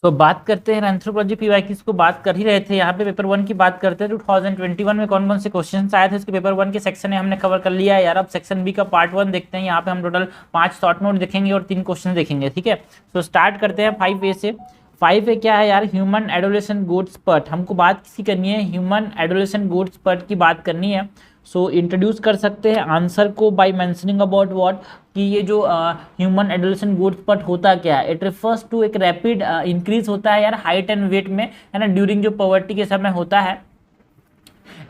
तो बात करते हैं एंथ्रोपोलॉजी पीवाईक्यूज को, बात कर ही रहे थे यहाँ पे। पेपर वन की बात करते हैं 2021 में कौन कौन से क्वेश्चन आए थे उसके पेपर वन के सेक्शन में हमने कवर कर लिया है यार। अब सेक्शन बी का पार्ट वन देखते हैं। यहाँ पे हम टोटल 5 शॉर्ट नोट देखेंगे और 3 क्वेश्चन देखेंगे, ठीक है। तो स्टार्ट करते हैं 5A से। 5A क्या है यार, ह्यूमन एडोलेसेंट ग्रोथ स्पर्ट। हमको बात किसी करनी है, ह्यूमन एडोलेसेंट ग्रोथ स्पर्ट की बात करनी है। सो इंट्रोड्यूस कर सकते हैं आंसर को बाय मेंशनिंग अबाउट व्हाट, कि ये जो ह्यूमन एडोलेसेंट ग्रोथ स्पर्ट होता क्या है। इट रिफर्स टू एक रैपिड इंक्रीज होता है यार हाइट एंड वेट में, है ना, ड्यूरिंग जो पॉवर्टी के समय होता है।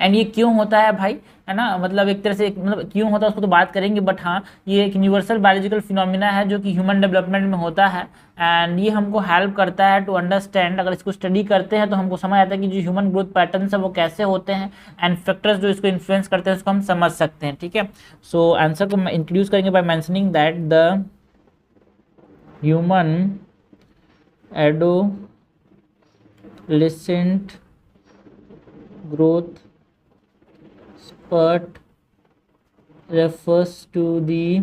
एंड ये क्यों होता है भाई, है ना, मतलब एक तरह से मतलब क्यों होता है उसको तो बात करेंगे, बट हाँ ये एक यूनिवर्सल बायोलॉजिकल फिनोमिना है जो कि ह्यूमन डेवलपमेंट में होता है। एंड ये हमको हेल्प करता है टू अंडरस्टैंड, अगर इसको स्टडी करते हैं तो हमको समझ आता है कि जो ह्यूमन ग्रोथ पैटर्न्स है वो कैसे होते हैं, एंड फैक्टर्स जो इसको इन्फ्लुएंस करते हैं उसको हम समझ सकते हैं, ठीक है। सो आंसर को इंट्रोड्यूस करेंगे by mentioning that the human adolescent growth spurt refers to the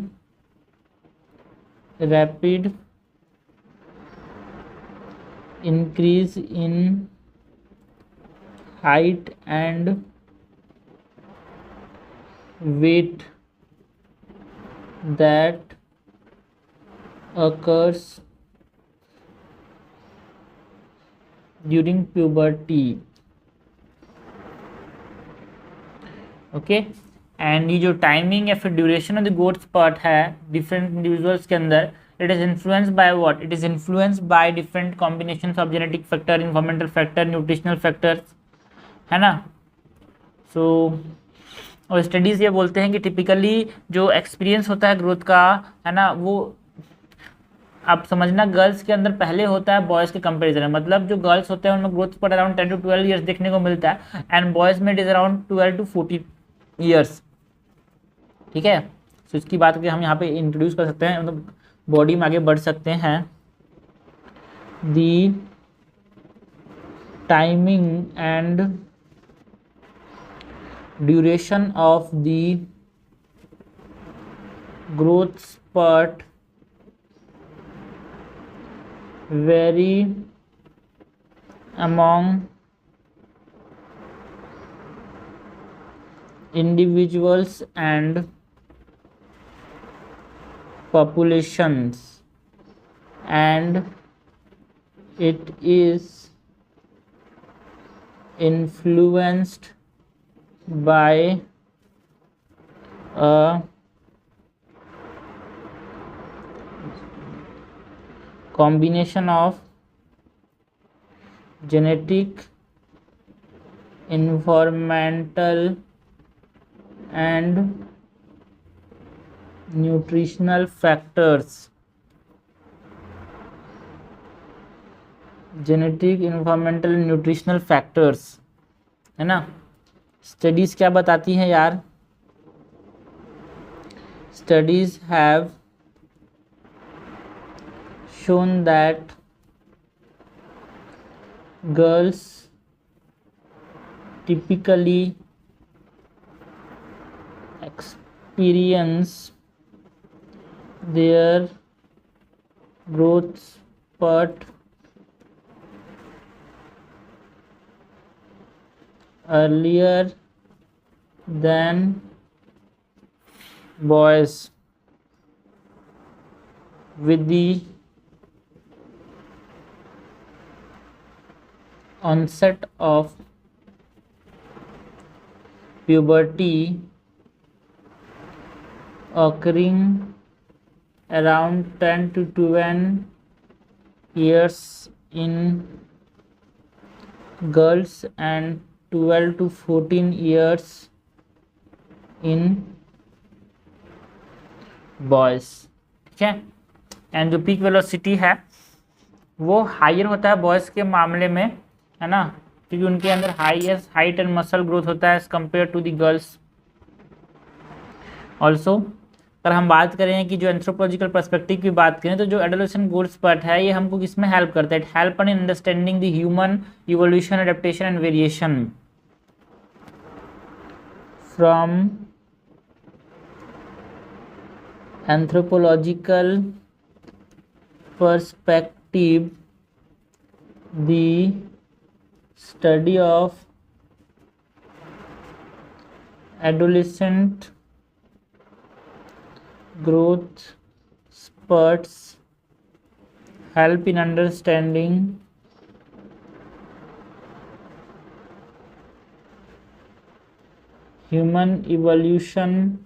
rapid increase in height and weight that occurs during puberty. Okay. And ये जो टाइमिंग या फिर duration of the growth spurt है different individuals के अंदर, it is influenced by what, it is influenced by different combination of genetic factor, environmental factor, nutritional factors, है ना। सो और स्टडीज ये बोलते हैं कि टिपिकली जो एक्सपीरियंस होता है ग्रोथ का, है ना, वो आप समझना गर्ल्स के अंदर पहले होता है बॉयज़ के कंपेरिजन में। मतलब जो गर्ल्स होते हैं उनमें growth spurt around 10 to 12 years देखने को मिलता है, एंड बॉयज़ में it is around 12 to 14 years, ठीक है। तो इसकी बात करके हम यहाँ पे इंट्रोड्यूस कर सकते हैं, मतलब बॉडी में आगे बढ़ सकते हैं। The timing and duration of the growth spurt vary among individuals and populations, and it is influenced by a combination of genetic, environmental and nutritional factors। Genetic, environmental, nutritional factors, है ना। Studies क्या बताती हैं यार, studies have shown that girls typically experience their growth spurt earlier than boys, with the onset of puberty occurring around 10 to 12 years in girls and 12 to 14 years in boys, ठीक है। And जो peak velocity है वो higher होता है boys के मामले में, है ना, क्योंकि उनके अंदर highest height and muscle growth होता है as compare to the girls. Also अगर हम बात करें कि जो एंथ्रोपोलॉजिकल पर्सपेक्टिव की बात करें तो जो एडोलेसेंट ग्रोथ स्पर्ट है ये हमको किसमें हेल्प करता है, it help in understanding the human evolution, adaptation and variation from anthropological perspective. the study of adolescent growth spurts help in understanding human evolution,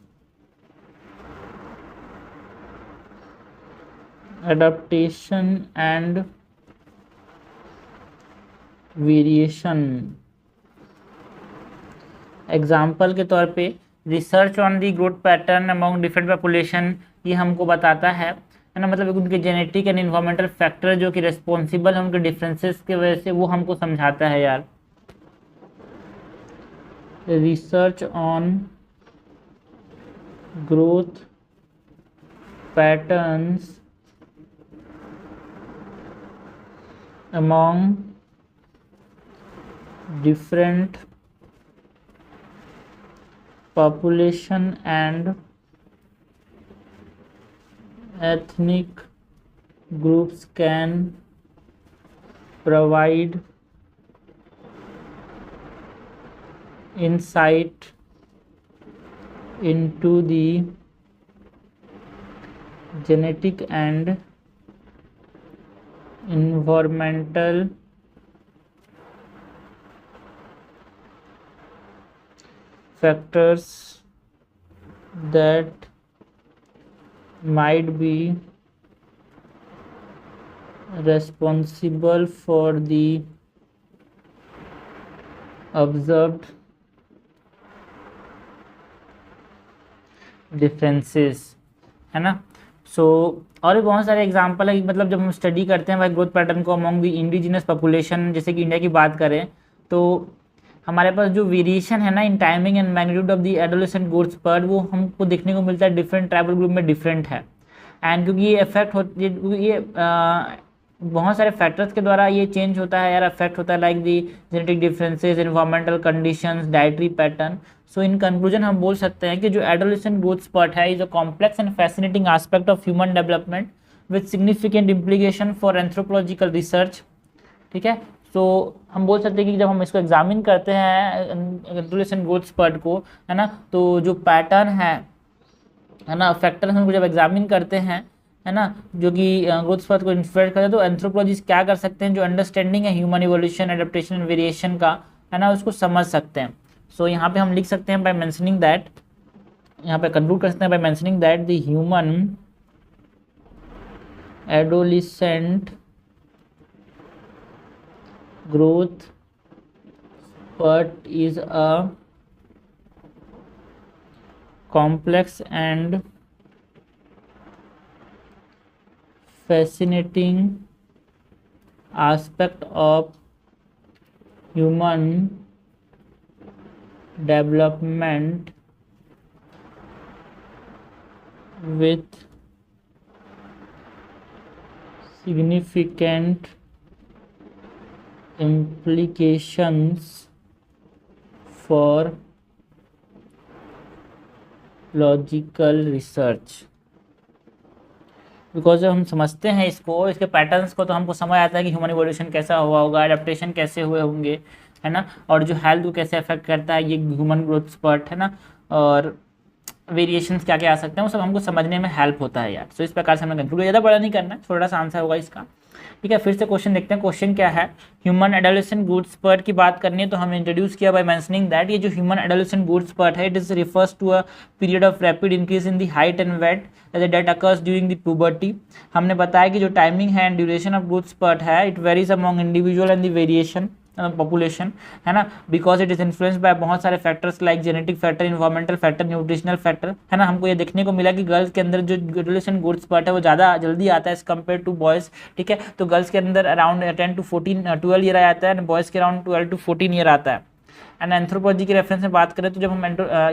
adaptation and variation. Example के तौर पे research on the growth pattern among different population, ये हमको बताता है ना, मतलब उनके जेनेटिक एंड इन्वायरमेंटल फैक्टर जो कि रिस्पॉन्सिबल है उनके डिफरेंसेस की वजह से, वो हमको समझाता है यार। Research on growth patterns among different population and ethnic groups can provide insight into the genetic and environmental factors that might be responsible for the observed differences, है ना। और भी बहुत सारे एग्जाम्पल है, मतलब जब हम स्टडी करते हैं भाई ग्रोथ पैटर्न को अमॉन्ग द इंडिजिनस पॉपुलेशन, जैसे कि इंडिया की बात करें तो हमारे पास जो वेरिएशन है ना in timing and magnitude of the adolescent growth spurt, वो हमको देखने को मिलता है डिफरेंट ट्राइबल ग्रुप में डिफरेंट है। एंड क्योंकि ये इफेक्ट होती है, ये बहुत सारे फैक्टर्स के द्वारा ये चेंज होता है यार, अफेक्ट होता है, like the genetic differences, environmental conditions, dietary pattern. So in conclusion हम बोल सकते हैं कि जो एडोलेसेंट ग्रोथ स्पर्ट है is a complex and fascinating aspect of human development with significant implication for anthropological research. ठीक है, तो हम बोल सकते हैं कि जब हम इसको एग्जामिन करते हैं एडोलेसेंट ग्रोथ स्पर्ट को, है ना, तो जो पैटर्न है ना, फैक्टर्स हम जब एग्जामिन करते हैं, है ना, जो कि ग्रोथ स्पर्ट को इन्फ्लुएंस करते हैं, तो एंथ्रोपोलॉजिस्ट क्या कर सकते हैं, जो अंडरस्टैंडिंग है human evolution, adaptation and variation का, है ना, उसको समझ सकते हैं। सो यहाँ पे हम लिख सकते हैं बाय मेंशनिंग दैट, यहाँ पे कंक्लूड कर सकते हैं by mentioning that the human adolescent growth spurt is a complex and fascinating aspect of human development with significant implications for logical research. Because जब हम समझते हैं इसको, इसके पैटर्न्स को, तो हमको समझ आता है कि ह्यूमन इवोल्यूशन कैसा हुआ होगा, एडेप्टेशन कैसे हुए होंगे, है ना, और जो हेल्थ को कैसे अफेक्ट करता है ये ह्यूमन ग्रोथ स्पर्ट, है ना, और वेरिएशंस क्या क्या आ सकते हैं, वो सब हमको समझने में हेल्प होता है यार। सो इस प्रकार से हमने कंक्लूड, ज़्यादा बड़ा नहीं करना है, छोटा सा आंसर होगा इसका। ठीक है, फिर से क्वेश्चन देखते हैं। क्वेश्चन क्या है, ह्यूमन एडोलेसेंट ग्रोथ स्पर्ट की बात करनी है, तो हमने इंट्रोड्यूस किया बाय मेंशनिंग दैट ये जो ह्यूमन एडोलेसेंट ग्रोथ स्पर्ट है, it is refers to a period of rapid increase in the height and weight that occurs during the puberty. हमने बताया कि जो टाइमिंग है and duration of growth spurt है, it varies among individual and the variation population, है ना, because it is influence by बहुत सारे factors like genetic factor, environmental factor, nutritional factor, है ना। हमको ये देखने को मिला कि गर्ल्स के अंदर जो एडोलेसेंट ग्रोथ स्पर्ट है वो ज़्यादा जल्दी आता है एज कम्पेयर टू बॉयज़। ठीक है, तो गर्ल्स के अंदर अराउंड 10 to 12 ईयर आता है, बॉयज़ के अराउंड 12 to 14 ईयर आता है। एंड एंथ्रोपोलॉजी के रेफरेंस में बात करें तो जब हम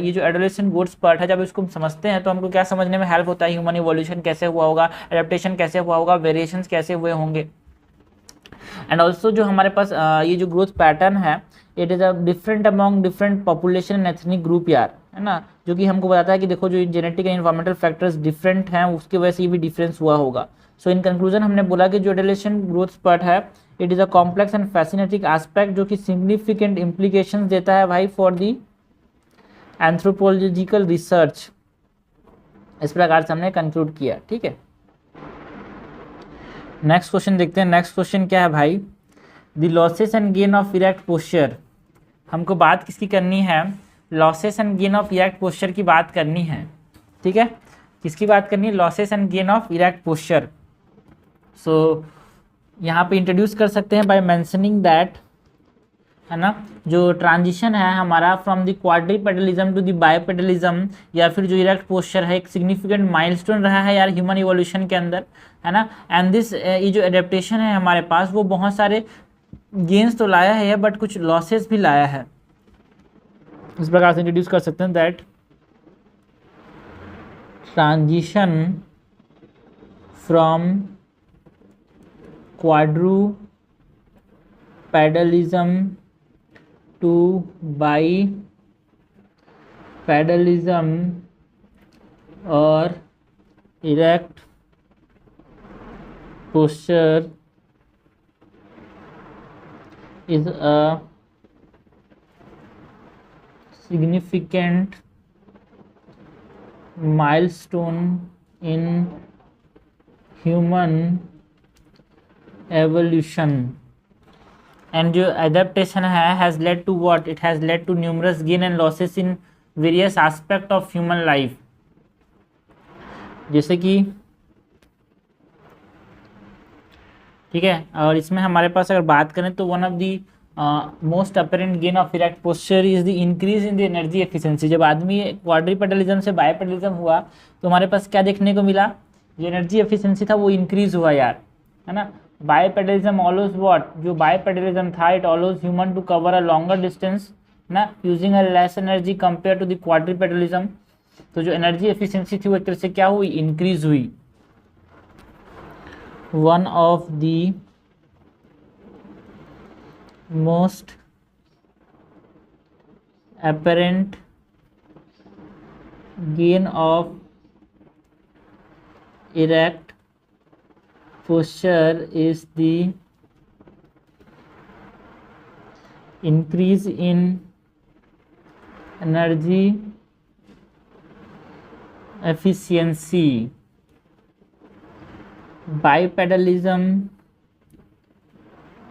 ये जो एडोलेसेंट ग्रोथ स्पर्ट है, जब इसको हम समझते हैं तो हमको क्या समझने में हेल्प होता है, ह्यूमन इवोल्यूशन कैसे हुआ होगा, एडेप्टेशन कैसे हुआ होगा, वेरिएशंस कैसे हुए होंगे। एंड ऑल्सो जो हमारे पास ये जो ग्रोथ पैटर्न है, it is a different among different population and ethnic group यार, है ना, जो कि हमको बताता है कि देखो जो genetic and environmental factors different हैं उसकी वजह से ये भी डिफरेंस हुआ होगा। सो इन कंक्लूजन हमने बोला कि जो एडोलेशन ग्रोथ स्पर्ट है it is a complex and fascinating aspect जो कि सिग्निफिकेंट इम्प्लीकेशंस देता है भाई फॉर दी एंथ्रोपोलॉजिकल रिसर्च। इस प्रकार से हमने कंक्लूड किया। ठीक है, नेक्स्ट क्वेश्चन देखते हैं। नेक्स्ट क्वेश्चन क्या है भाई, the losses and gain of erect posture. हमको बात किसकी करनी है, losses and gain of erect posture की बात करनी है। ठीक है, किसकी बात करनी है, losses and gain of erect posture. So यहाँ पे इंट्रोड्यूस कर सकते हैं बाय मेंशनिंग दैट, है ना, जो ट्रांजिशन है हमारा फ्रॉम द क्वाड्रीपेडलिज्म टू द बाइपेडलिज्म या फिर जो इरेक्ट पोस्चर है एक सिग्निफिकेंट माइलस्टोन रहा है यार ह्यूमन इवोल्यूशन के अंदर, है ना। एंड दिस ये जो एडेप्टेशन है हमारे पास वो बहुत सारे गेन्स तो लाया है बट कुछ लॉसेस भी लाया है। इस प्रकार से इंट्रोड्यूस कर सकते हैं that transition from quadrupedalism to bipedalism or erect posture is a significant milestone in human evolution. And जो एडेप्टेशन है has led to what, it has led to numerous gain and losses in various aspect of human life. जैसे कि ठीक है, और इसमें हमारे पास अगर बात करें तो one of the most apparent gain of erect posture is the increase in the energy efficiency. जब आदमी क्वाड्रीपेडलिज्म से बाइपेडलिज्म हुआ तो हमारे पास क्या देखने को मिला, जो एनर्जी एफिशिएंसी था वो इंक्रीज हुआ यार, है ना। बाइपेडलिज्म ऑलोज व्हाट, जो बाइपेडलिज्म था it allows human to cover a longer distance ना using a less energy compare to the quadrupedalism. तो जो एनर्जी एफिशिएंसी थी वो एक तरह से क्या हुई, इंक्रीज हुई। One of the most apparent gain of erect posture is the increase in energy efficiency. Bipedalism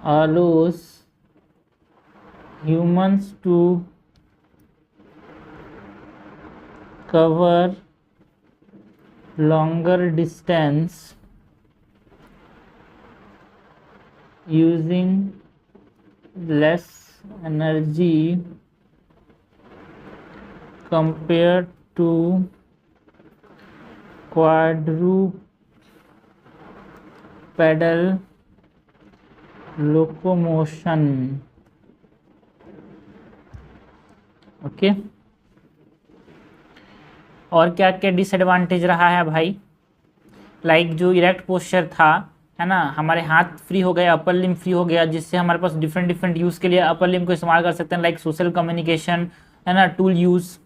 allows humans to cover longer distance using less energy compared to quadrupedal locomotion. Okay और क्या क्या disadvantage रहा है भाई, like जो erect posture था, है ना, हमारे हाथ फ्री हो गया, अपर लिम फ्री हो गया, जिससे हमारे पास डिफरेंट डिफरेंट यूज़ के लिए अपर लिम को इस्तेमाल कर सकते हैं, लाइक सोशल कम्युनिकेशन, है ना, tool use.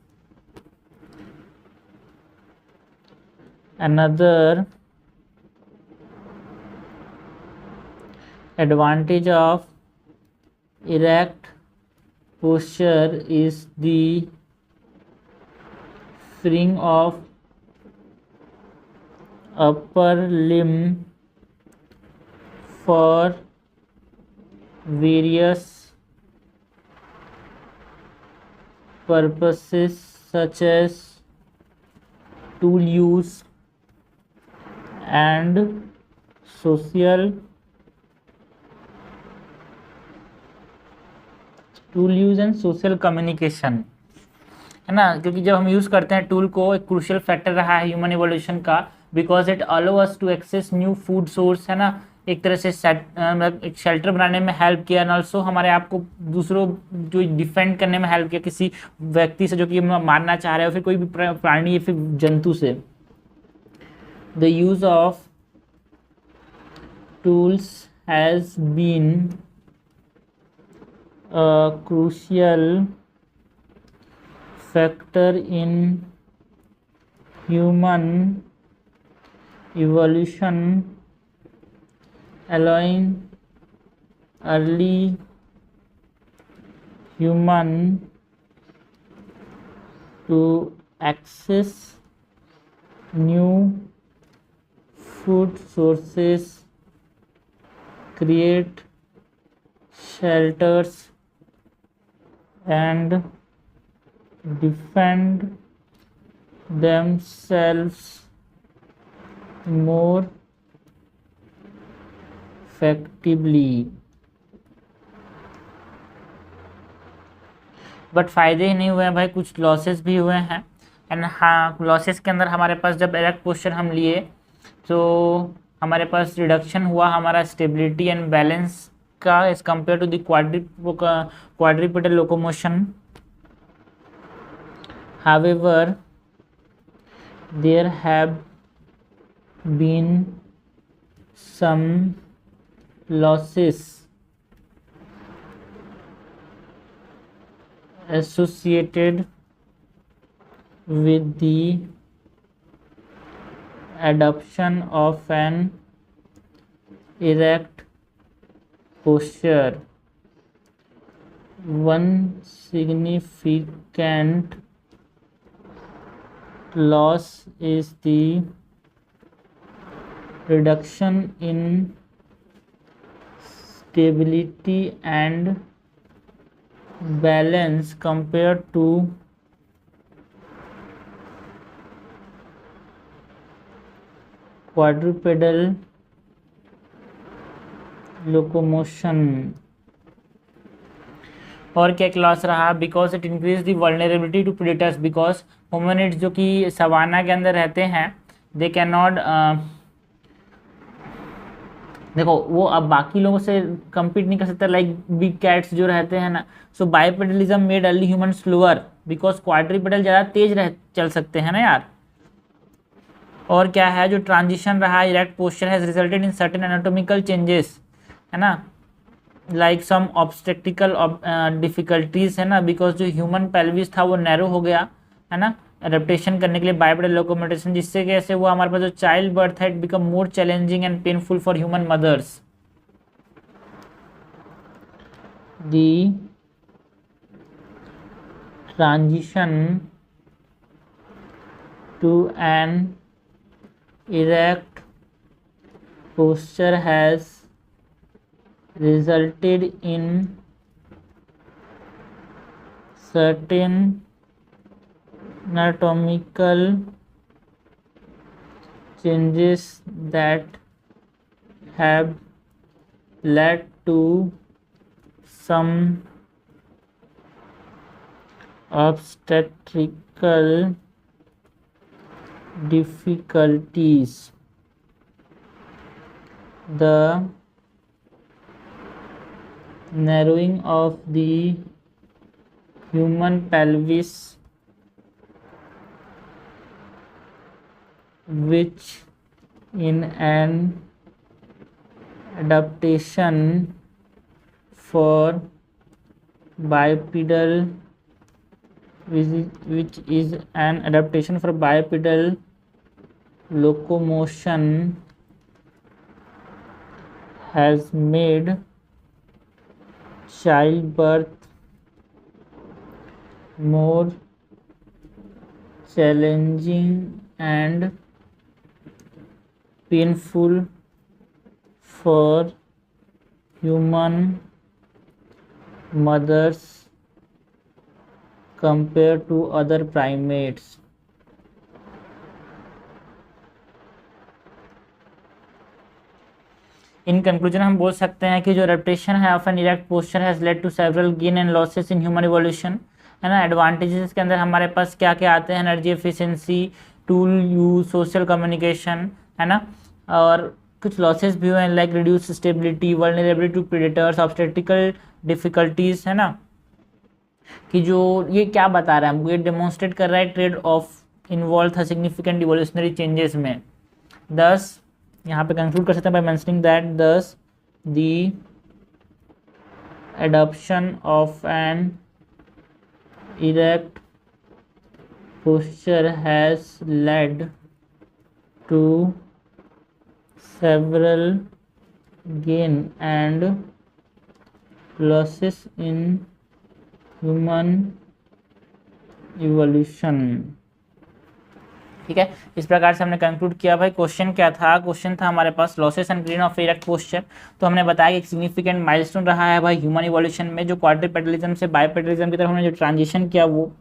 Another advantage of erect posture is the freeing of upper limb for various purposes such as tool use and social tool use and social communication, है ना, क्योंकि जब हम यूज़ करते हैं tool को एक क्रूशियल फैक्टर रहा है ह्यूमन इवोल्यूशन का, because it allow us to access new food source, है ना, एक तरह से एक शेल्टर बनाने में हेल्प किया, एंड ऑल्सो हमारे आप को दूसरों जो डिफेंड करने में हेल्प किया किसी व्यक्ति से जो कि मारना चाह रहे हो, फिर कोई भी प्राणी या फिर जंतु से। The use of tools has been a crucial factor in human evolution allowing early human to access new food sources, create shelters, and defend themselves more effectively. But फ़ायदे ही नहीं हुए हैं भाई, कुछ लॉसेस भी हुए हैं। एंड हाँ, लॉसेस के अंदर हमारे पास जब इरेक्ट पोस्चर हम लिए तो हमारे पास रिडक्शन हुआ हमारा स्टेबिलिटी एंड बैलेंस का as compare to the quadrupedal locomotion. However there have been some losses associated with the adoption of an erect posture. One significant loss is the reduction in stability and balance compared to quadrupedal locomotion। और क्या class रहा? Because it increase the vulnerability to predators, because hominids जो कि savanna के अंदर रहते हैं they can not, देखो वो अब बाकी लोगों से compete नहीं कर सकता, लाइक बिग कैट्स जो रहते हैं ना। So bipedalism made early human slower because quadrupedal ज़्यादा तेज चल सकते हैं ना यार। और क्या है जो ट्रांजिशन रहा, erect posture has resulted in certain anatomical changes, है ना, लाइक सम ऑब्स्टेक्टिकल डिफिकल्टीज, है ना, बिकॉज जो ह्यूमन पेल्विस था वो नैरो हो गया, है ना, एडेप्टेशन करने के लिए बाइपेडल लोकोमोटेशन, जिससे कैसे हुआ हमारे पास जो चाइल्ड बर्थ है it become more challenging and painful for human mothers. The transition to an erect posture has resulted in certain anatomical changes that have led to some obstetrical difficulties. The narrowing of the human pelvis, which in an adaptation for bipedal which is an adaptation for bipedal locomotion has made childbirth more challenging and painful for human mothers compared to other primates. In conclusion हम बोल सकते हैं कि जो adaptation है of an erect posture has led to several gain and losses in human evolution, है ना। Advantages के अंदर हमारे पास क्या क्या आते हैं? Energy efficiency, tool use, social communication, है ना। और कुछ लॉसेस भी हुए हैं like reduce stability, vulnerability to predators, obstetrical difficulties, है ना। कि जो ये क्या बता रहा है हमको, ये डेमोन्स्ट्रेट कर रहा है ट्रेड ऑफ इन्वॉल्व था सिग्निफिकेंट इवोल्यूशनरी चेंजेस में। दस यहाँ पे कंक्लूड कर सकते हैं by mentioning that thus the adoption of an erect posture has led to several gain and losses in human evolution। ठीक है, इस प्रकार से हमने कंक्लूड किया। भाई क्वेश्चन क्या था? क्वेश्चन था हमारे पास losses and gain of erect posture. तो हमने बताया कि एक सिग्निफिकेंट माइलस्टोन रहा है भाई ह्यूमन इवोल्यूशन में, जो क्वाड्रिपेडलिज्म से बाइपेडलिज्म की तरफ हमने जो ट्रांजिशन किया वो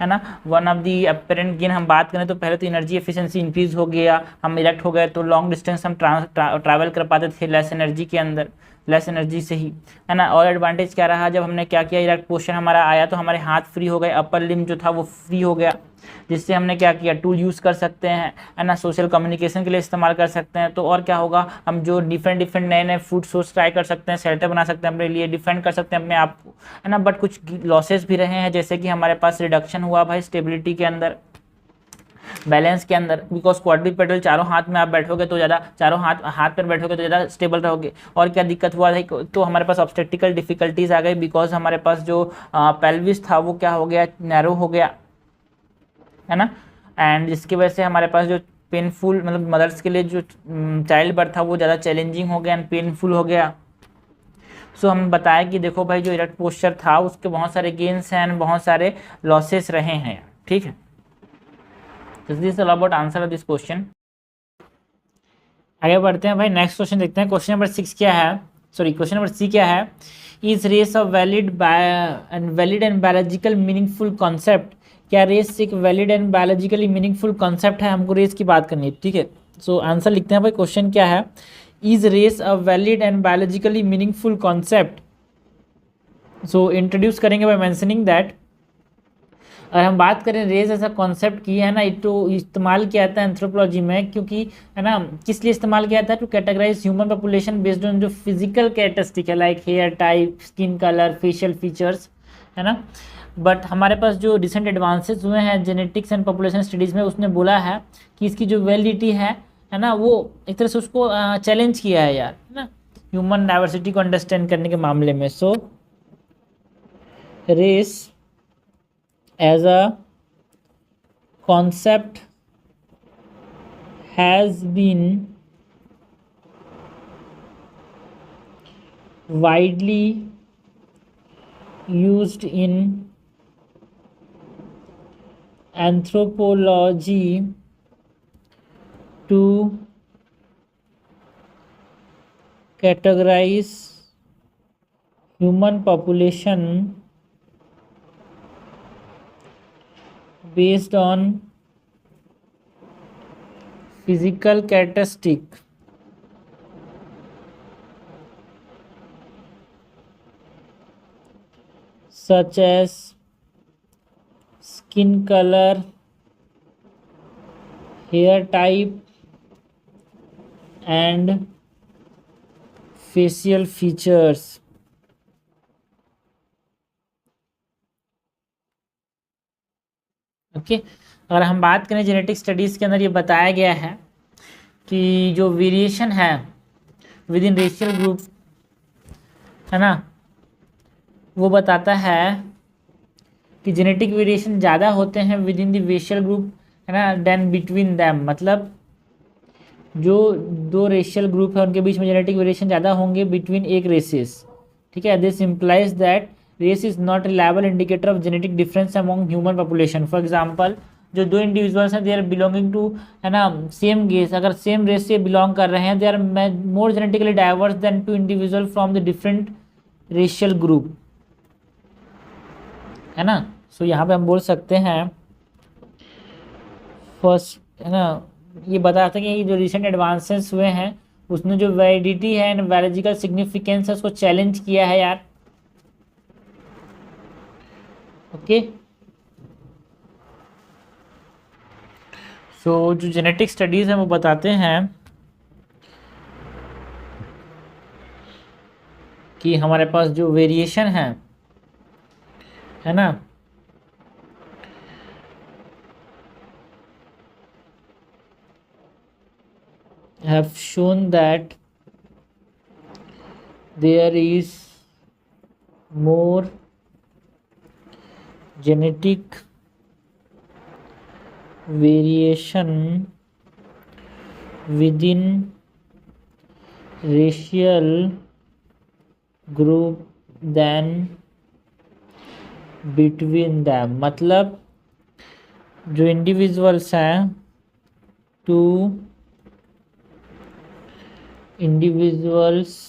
है ना। One of the apparent gain हम बात करें तो पहले तो एनर्जी एफिशिएंसी इंक्रीज हो गया, हम इरेक्ट हो गए तो लॉन्ग डिस्टेंस हम ट्रैवल कर पाते थे लेस एनर्जी के अंदर, लेस एनर्जी से ही, है ना। और एडवांटेज क्या रहा? जब हमने क्या किया, इरेक्ट पोस्चर हमारा आया तो हमारे हाथ फ्री हो गए, अपर लिम जो था वो फ्री हो गया, जिससे हमने क्या किया, टूल यूज़ कर सकते हैं, है ना, सोशल कम्युनिकेशन के लिए इस्तेमाल कर सकते हैं। तो और क्या होगा, हम जो डिफरेंट डिफरेंट नए नए फूड सोर्स ट्राई कर सकते हैं, शेल्टर बना सकते हैं अपने लिए, डिफेंड कर सकते हैं अपने आप को, है ना। बट कुछ लॉसेस भी रहे हैं, जैसे कि हमारे पास रिडक्शन हुआ भाई स्टेबिलिटी के अंदर, बैलेंस के अंदर, बिकॉज क्वाड्रिपेडल चारों हाथ में आप बैठोगे तो ज़्यादा, चारों हाथ पर बैठोगे तो ज़्यादा स्टेबल रहोगे। और क्या दिक्कत हुआ है तो हमारे पास ऑब्स्टेटिकल डिफिकल्टीज आ गई, बिकॉज हमारे पास जो पेल्विस था वो क्या हो गया, नैरो हो गया, है ना। एंड जिसकी वजह से हमारे पास जो पेनफुल, मतलब मदर्स के लिए जो चाइल्ड बर्थ था वो ज़्यादा चैलेंजिंग हो गया एंड पेनफुल हो गया। सो हम बताया कि देखो भाई जो इरेक्ट पोस्चर था उसके बहुत सारे गेन्स हैं एंड बहुत सारे लॉसेस रहे हैं, ठीक है। This is all about answer of this question. आगे बढ़ते हैं भाई, नेक्स्ट क्वेश्चन देखते हैं। क्वेश्चन नंबर 6 क्या है, सॉरी क्वेश्चन नंबर सी क्या है? Is race a valid and biological meaningful concept? क्या रेस एक valid and biologically meaningful concept है? हमको रेस की बात करनी है, ठीक है। सो आंसर लिखते हैं भाई, क्वेश्चन क्या है? Is race a valid and biologically meaningful concept? So introduce करेंगे बाय मेंशनिंग दैट, और हम बात करें रेस ऐसा कॉन्सेप्ट की है ना, तो इस्तेमाल किया जाता है एंथ्रोपोलॉजी में, क्योंकि है ना किस लिए इस्तेमाल किया जाता है? To categorize human population based on जो फिजिकल कैरेक्टरिस्टिक है, like hair type, skin colour, facial features, है ना। बट हमारे पास जो रिसेंट एडवांसेस हुए हैं जेनेटिक्स एंड पॉपुलेशन स्टडीज़ में, उसने बोला है कि इसकी जो वैलिडिटी है ना, वो एक तरह से उसको चैलेंज किया है यार, है ना, ह्यूमन डाइवर्सिटी को अंडरस्टैंड करने के मामले में। सो race as a concept has been widely used in anthropology to categorize human population based on physical characteristic such as skin color, hair type and facial features। Okay, अगर हम बात करें genetic studies के अंदर ये बताया गया है कि जो वेरिएशन है विद इन रेशियल ग्रुप, है ना, वो बताता है कि जेनेटिक वेरिएशन ज़्यादा होते हैं with in the racial group, है ना, देन बिटवीन दैम। मतलब जो दो रेशियल ग्रुप है उनके बीच में जेनेटिक वेरिएशन ज़्यादा होंगे बिटवीन एक रेसेस, ठीक है। This implies that race is not reliable indicator of genetic difference among human population. For example, जो दो इंडिविजुअल्स हैं दे आर बिलोंगिंग टू, है ना, सेम गेस, अगर सेम रेस से बिलोंग कर रहे हैं, they are more genetically diverse than two individual from the different racial group, है ना। सो यहाँ पे हम बोल सकते हैं फर्स्ट, है ना, ये बताते हैं कि जो रिसेंट एडवांसेस हुए हैं उसने जो वैलिडिटी है एंड बायोलॉजिकल सिग्निफिकेंस है उसको चैलेंज किया है यार, ओके। सो जो जेनेटिक स्टडीज़ हैं वो बताते हैं कि हमारे पास जो वेरिएशन है ना, have shown that there is more genetic variation within racial group than between them, मतलब जो इंडिविजुअल्स हैं, two individuals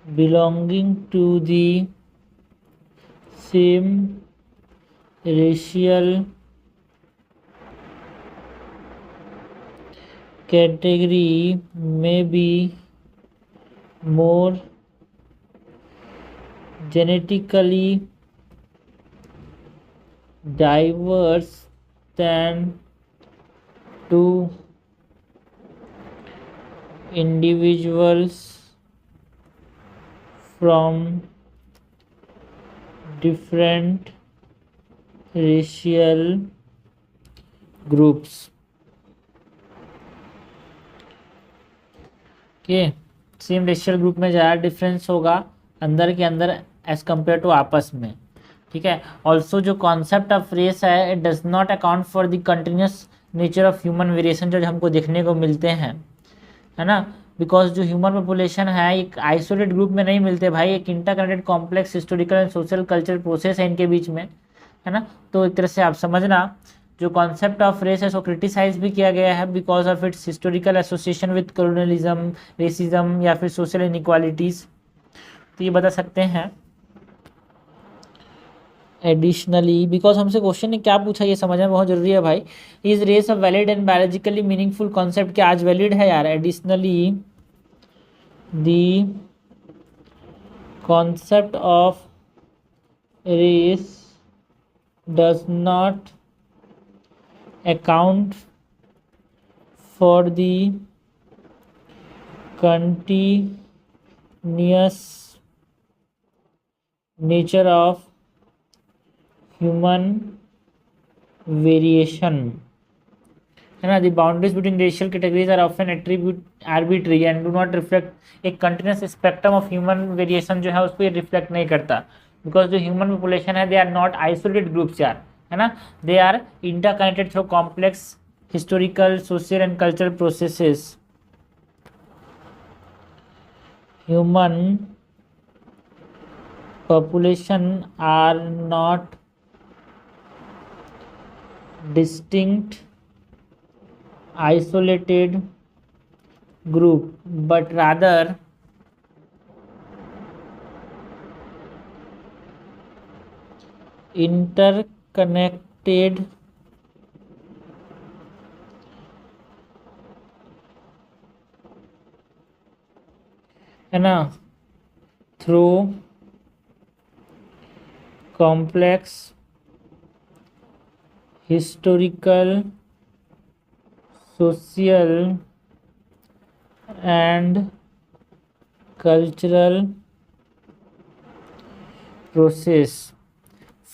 belonging to the same racial category may be more genetically diverse than two individuals from different racial groups. के same racial group में ज़्यादा difference होगा अंदर के अंदर एज कम्पेयर टू आपस में, ठीक है। ऑल्सो जो कॉन्सेप्ट ऑफ रेस है, it does not account for the continuous nature of human variation जो हमको देखने को मिलते हैं, है ना। बिकॉज जो ह्यूमन पॉपुलेशन है एक आइसोलेट ग्रुप में नहीं मिलते भाई, एक interconnected complex historical and social culture process है इनके बीच में, है ना। तो एक तरह से आप समझना जो कॉन्सेप्ट ऑफ रेस है उसको क्रिटिसाइज भी किया गया है because of its historical association with colonialism, racism या फिर सोशल इनइक्वालिटीज़, तो ये बता सकते हैं। एडिशनली, बिकॉज हमसे क्वेश्चन ने क्या पूछा ये समझना बहुत जरूरी है भाई। Is race a valid and biologically meaningful concept, क्या आज वैलिड है यार। Additionally the concept of race does not account for the continuous nature of human variation, है ना। The boundaries between racial categories are often arbitrary and do not reflect एक continuous spectrum of human variation जो है उसको ये reflect नहीं करता, because जो human population है they are not isolated groups यार, है ना। They are interconnected through complex historical, social and cultural processes. Human population are not distinct isolated group but rather interconnected है ना through complex historical, social and cultural process.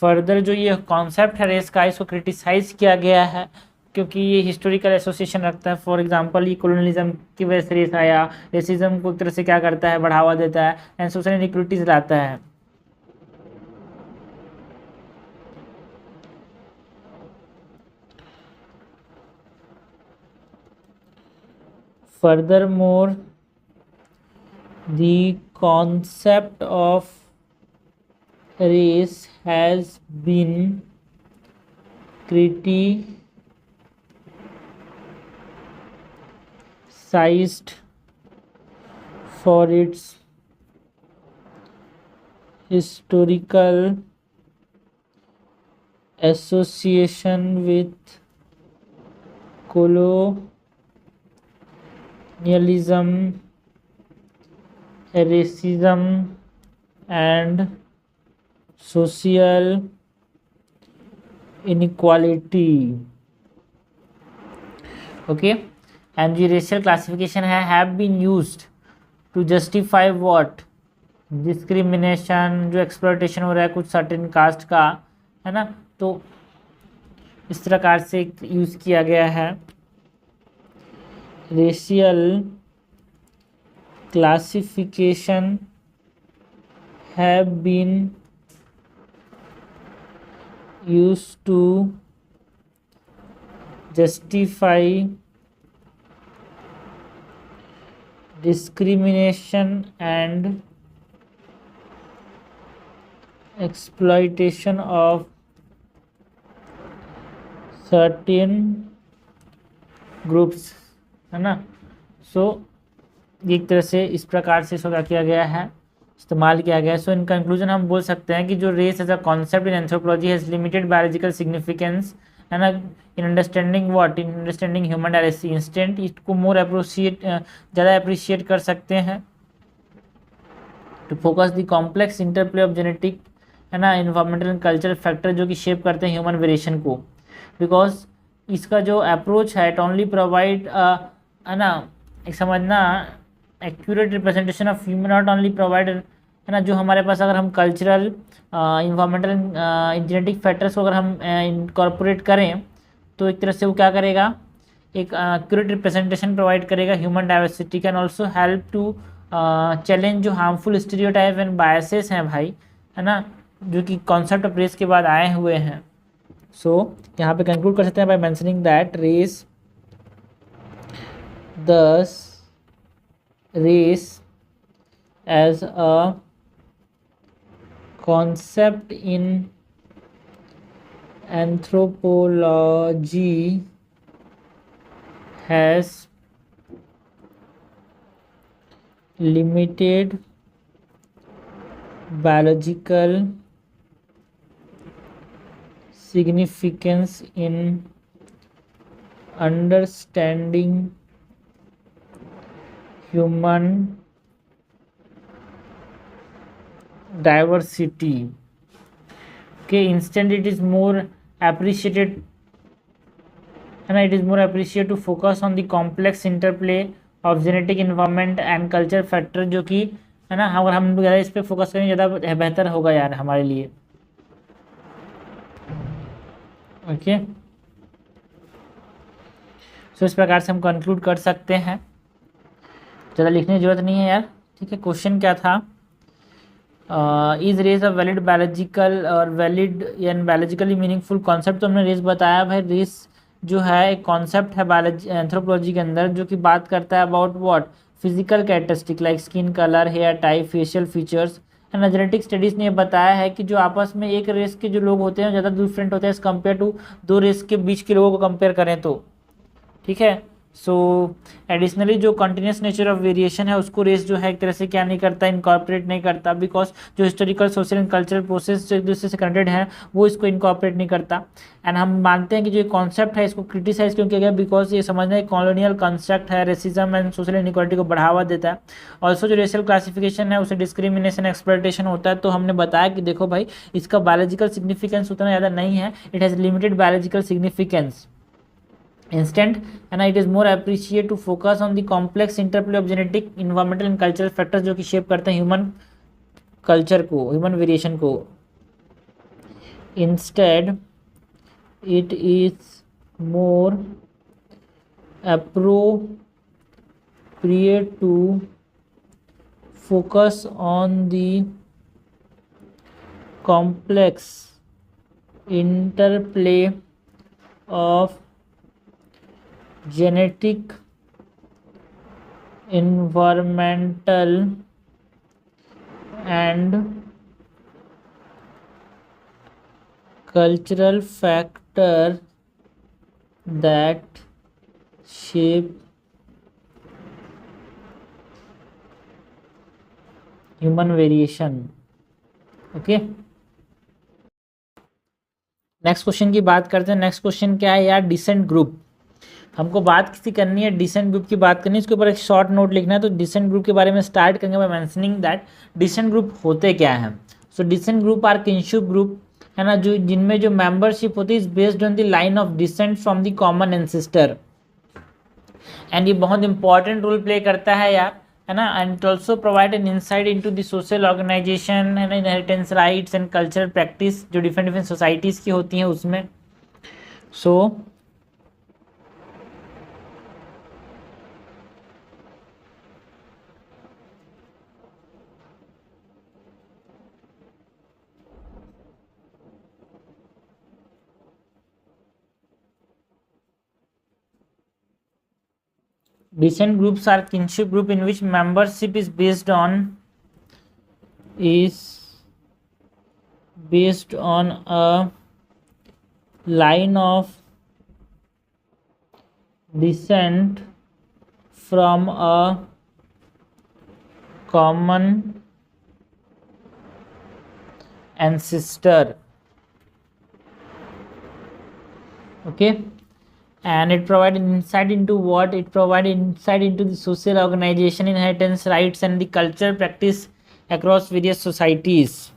Further जो ये concept है race का इसको क्रिटिसाइज किया गया है क्योंकि ये हिस्टोरिकल एसोसिएशन रखता है। फॉर एग्जांपल ये कॉलोनियलिज्म की वजह से रेस आया, रेसिज्म को एक तरह से क्या करता है बढ़ावा देता है एंड सोशल इनइक्वालिटीज लाता है। Furthermore, the concept of race has been criticized for its historical association with colonialism, racism and social inequality. Okay, and the racial classification have been used to justify what discrimination, जो exploitation हो रहा है कुछ certain caste का, है ना। तो इस प्रकार से यूज किया गया है। racial classification have been used to justify discrimination and exploitation of certain groups, है ना। सो एक तरह से इस प्रकार से इसको क्या किया गया है, इस्तेमाल किया गया है। सो इन कंक्लूजन हम बोल सकते हैं कि जो race as a concept in anthropology has limited biological significance, है ना, in understanding what, in understanding human diversity instant, इसको मोर अप्रोशिएट, ज़्यादा अप्रिशिएट कर सकते हैं। To focus the complex interplay of genetic, है ना, इन्वायरमेंटल एंड कल्चरल फैक्टर जो कि शेप करते हैं ह्यूमन वेरिएशन को। बिकॉज इसका जो अप्रोच है, इट ओनली प्रोवाइड, है ना, एक समझना, accurate representation of human, not only provide, है ना, जो हमारे पास अगर हम कल्चरल, इन्वायरमेंटल, जेनेटिक फैक्टर्स को अगर हम इनकॉर्पोरेट करें तो एक तरह से वो क्या करेगा, एक एक्यूरेट रिप्रेजेंटेशन प्रोवाइड करेगा human diversity. Can also help to challenge जो हार्मफुल स्टीरियोटाइप एंड बायसेस हैं भाई, है ना, जो कि कॉन्सेप्ट ऑफ रेस के बाद आए हुए हैं। सो यहाँ पे कंक्लूड कर सकते हैं by mentioning that race as a concept in anthropology has limited biological significance in understanding human diversity. Okay, instead it is more appreciated, है ना, it is more appreciated to focus on the complex interplay of genetic, environment and culture factor, जो कि, है ना, अगर हम ज़्यादा इस पर फोकस करेंगे ज़्यादा बेहतर होगा यार हमारे लिए। ओके, सो इस प्रकार से हम कंक्लूड कर सकते हैं, ज़्यादा लिखने की जरूरत नहीं है यार। ठीक है, क्वेश्चन क्या था, is race a valid biological और valid and biologically meaningful concept. तो हमने रेस बताया भाई, रेस जो है एक कॉन्सेप्ट है बायोलॉजी, एंथ्रोपोलॉजी के अंदर, जो कि बात करता है about what, physical characteristic like skin colour, hair type, facial features, है ना। जेनेटिक स्टडीज़ ने ये बताया है कि जो आपस में एक रेस के जो लोग होते हैं ज़्यादा डिफरेंट होते हैं एज़ कम्पेयर टू दो रेस के बीच के लोगों को कंपेयर करें तो। ठीक है, सो एडिशनली जो कंटिन्यूस नेचर ऑफ वेरिएशन है उसको रेस जो है एक तरह से क्या नहीं करता, इनकॉर्पोरेट नहीं करता, बिकॉज जो historical, social and cultural process जो एक दूसरे से कनेक्टेड है वो इसको इनकॉर्पोरेट नहीं करता। एंड हम मानते हैं कि जो कॉन्सेप्ट है इसको क्रिटिसाइज क्यों किया गया, बिकॉज ये समझना एक कॉलोनियल कंस्ट्रक्ट है, रेसिज्म एंड सोशल इनइक्वालिटी को बढ़ावा देता है। ऑल्सो जो रेशियल क्लासिफिकेशन है उसे डिस्क्रिमिनेशन, एक्सप्लॉयटेशन होता है। तो हमने बताया कि देखो भाई, इसका बायोलॉजिकल सिग्निफिकेंस उतना ज़्यादा नहीं है, it has limited biological significance instant, and it is more appreciated to focus on the complex interplay of genetic, environmental and cultural factors जो कि शेप करते हैं ह्यूमन कल्चर को, ह्यूमन वेरिएशन को। instead it is more appropriate to focus on the complex interplay of genetic, environmental and cultural factor that shape human variation। Okay, next question की बात करते हैं। नेक्स्ट क्वेश्चन क्या है यार, डिसेंट ग्रुप। हमको बात किसी करनी है, डिसेंट ग्रुप की बात करनी है, इसके ऊपर एक शॉर्ट नोट लिखना है। तो डिसेंट ग्रुप के बारे में स्टार्ट करेंगे by mentioning that descent group होते क्या हैं। सो descent group are kinship group, है ना, जो जिनमें जो मेंबरशिप होती है is based on the line of descent from the common ancestor. And ये बहुत इंपॉर्टेंट रोल प्ले करता है यार, है ना। And also provide an insight into the social organisation, है ना, inheritance rights and cultural practice जो डिफरेंट डिफरेंट सोसाइटीज़ की होती हैं उसमें। सो Descent groups are kinship group in which membership is based on a line of descent from a common ancestor. Okay, and it provides insight into the social organization, inheritance rights, and the cultural practice across various societies.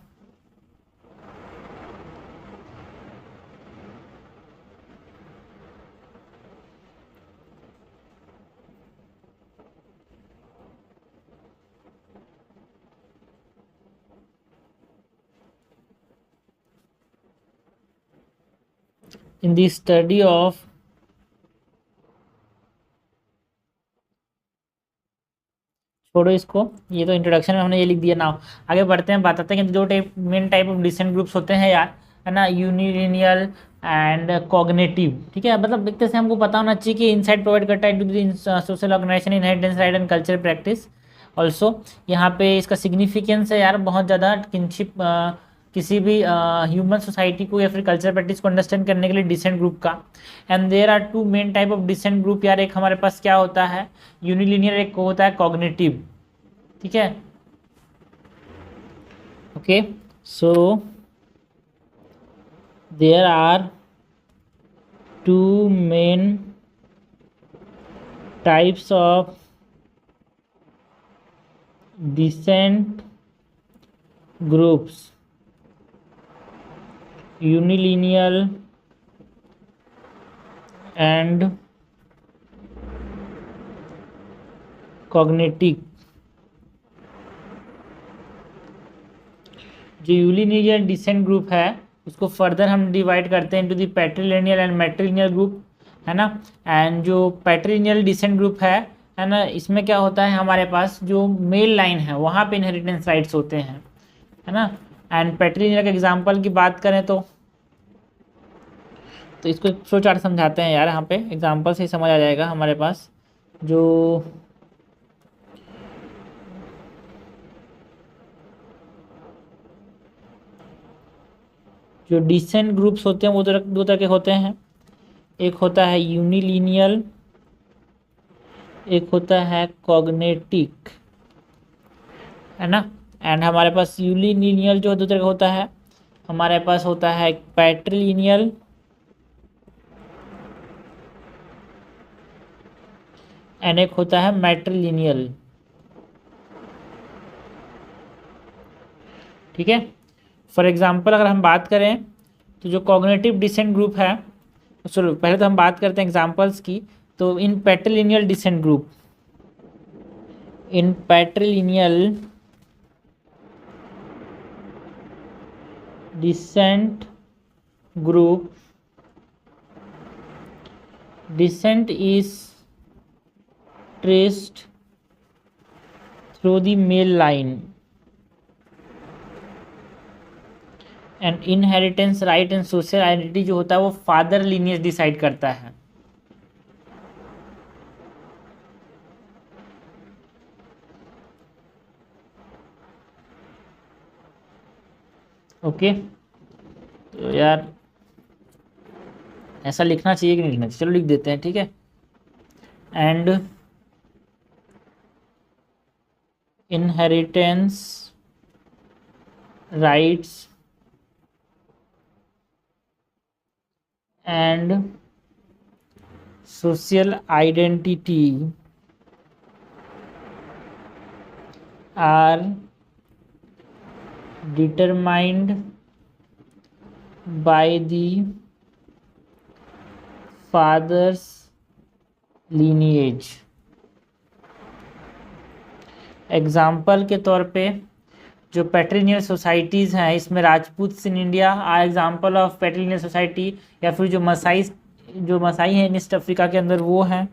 In the study of छोड़ो इसको, ये तो introduction में हमने ये लिख दिया ना। आगे बढ़ते हैं, बताते हैं कि जो main type of descent groups होते हैं यार, है ना, यूनिलिनियल एंड कॉग्निटिव। ठीक है, मतलब देखते से हमको पता होना चाहिए कि इनसाइट प्रोवाइड करता है to social organisation, inheritance right and cultural practice. Also यहाँ पे इसका सिग्निफिकेंस है यार बहुत ज़्यादा, किनशिप किसी भी ह्यूमन सोसाइटी को या फिर कल्चरल प्रैक्टिस को अंडरस्टैंड करने के लिए डिसेंट ग्रुप का। And there are two main type of descent group यार, एक हमारे पास क्या होता है यूनिलिनियर, एक को होता है कॉग्निटिव। ठीक है, okay, so there are two main types of descent groups, unilineal and cognitive. जो यूनिलिनियल डिसेंट ग्रुप है उसको फर्दर हम डिवाइड करते हैं into the patrilineal and matrilineal group, है ना। एंड जो पैट्रिलिनियल डिसेंट ग्रुप है ना, इसमें क्या होता है हमारे पास जो मेल लाइन है वहाँ पे इनहेरिटेंस राइट्स होते हैं, है ना। एंड पैट्रिलिनियल के एग्जांपल की बात करें तो इसको एक फ्लो चार्ट समझाते हैं यार, यहाँ पे एग्जांपल से ही समझ आ जाएगा हमारे पास। जो डिसेंट ग्रुप्स होते हैं वो दो तरह के होते हैं, एक होता है यूनिलिनियल, एक होता है कॉग्नेटिक, है ना। एंड हमारे पास यूनिलिनियल जो दो तरह का होता है, हमारे पास होता है पैट्रिलिनियल एंड एक होता है मैट्रिलिनियल। ठीक है, फॉर एग्जांपल अगर हम बात करें तो जो कॉग्निटिव डिसेंट ग्रुप है, चलो पहले तो हम बात करते हैं एग्जांपल्स की। तो in patrilineal descent group, in patrilineal descent group, descent is traced through the male line and inheritance right and social identity जो होता है वो फादर lineage डिसाइड करता है। ओके, तो यार ऐसा लिखना चाहिए कि नहीं लिखना चाहिए, चलो लिख देते हैं, ठीक है। And inheritance rights and social identity are determined by the father's lineage। Example के तौर पे जो पैट्रिलिनियल सोसाइटीज़ हैं, इसमें Rajput in India are example of patrilineal society, या फिर जो मसाई हैं ईस्ट अफ्रीका के अंदर वो हैं।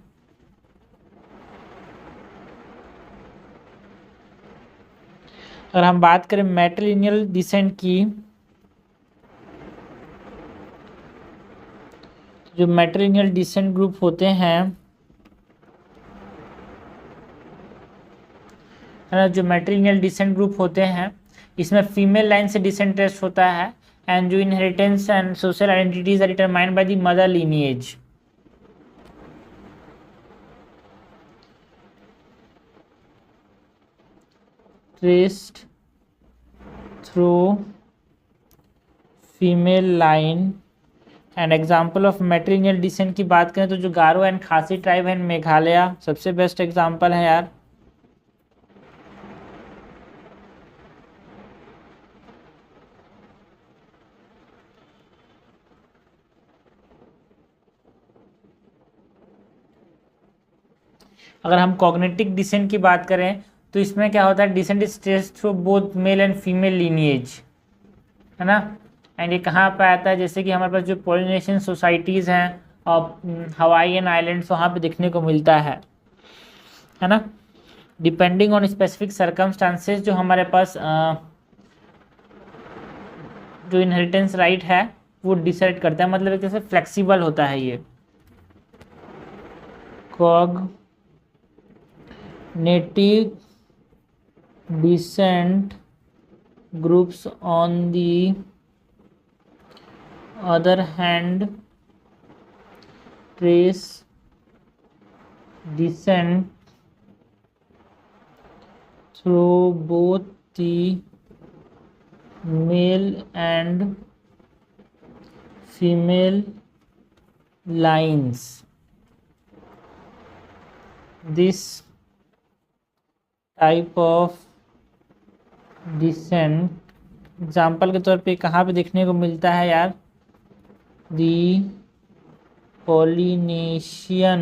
अगर हम बात करें मैट्रिलिनियल डिसेंट की, जो मैट्रिलिनियल डिसेंट ग्रुप होते हैं है ना। जो मैट्रिलिनियल डिसेंट ग्रुप होते हैं इसमें फीमेल लाइन से डिसेंट टेस्ट होता है, एंड जो inheritance and social identities are determined by the mother lineage. Traced through female line. And example of matrilineal descent की बात करें तो जो गारो एंड खासी ट्राइब है मेघालय सबसे बेस्ट एग्जाम्पल है यार। अगर हम कॉग्निटिव डिसेंट की बात करें तो इसमें क्या होता है, descent is traced through both male and female lineage, है ना। एंड ये कहाँ पे आता है, जैसे कि हमारे पास जो पोलिनेशियन सोसाइटीज़ हैं और हवाईयन आइलैंड्स वहाँ पे देखने को मिलता है ना। डिपेंडिंग ऑन स्पेसिफिक सर्कमस्टांसेस जो हमारे पास जो इनहेरिटेंस राइट है वो डिसाइड करता है, मतलब एक तरह से फ्लेक्सिबल होता है ये। Cognitive descent groups on the other hand trace descent through both the male and female lines. This type of descent example के तौर पे कहाँ पे देखने को मिलता है यार, The Polynesian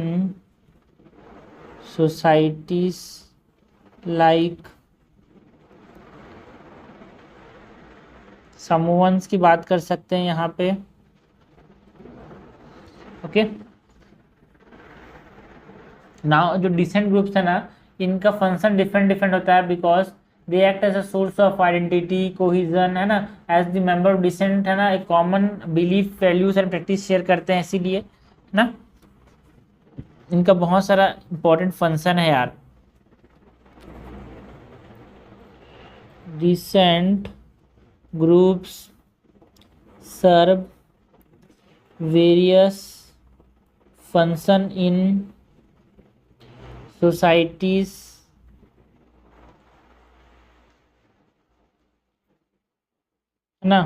societies like Samoans की बात कर सकते हैं यहाँ पे। ओके, नाउ जो डिसेंट ग्रुप्स है ना इनका फंक्शन डिफरेंट होता है, because they act as a source of identity cohesion, है ना। As the member of descent है ना एक common belief values and practice share करते हैं, इसीलिए ना इनका बहुत सारा इंपॉर्टेंट फंक्शन है यार। Descent groups serve various function in societies, है ना।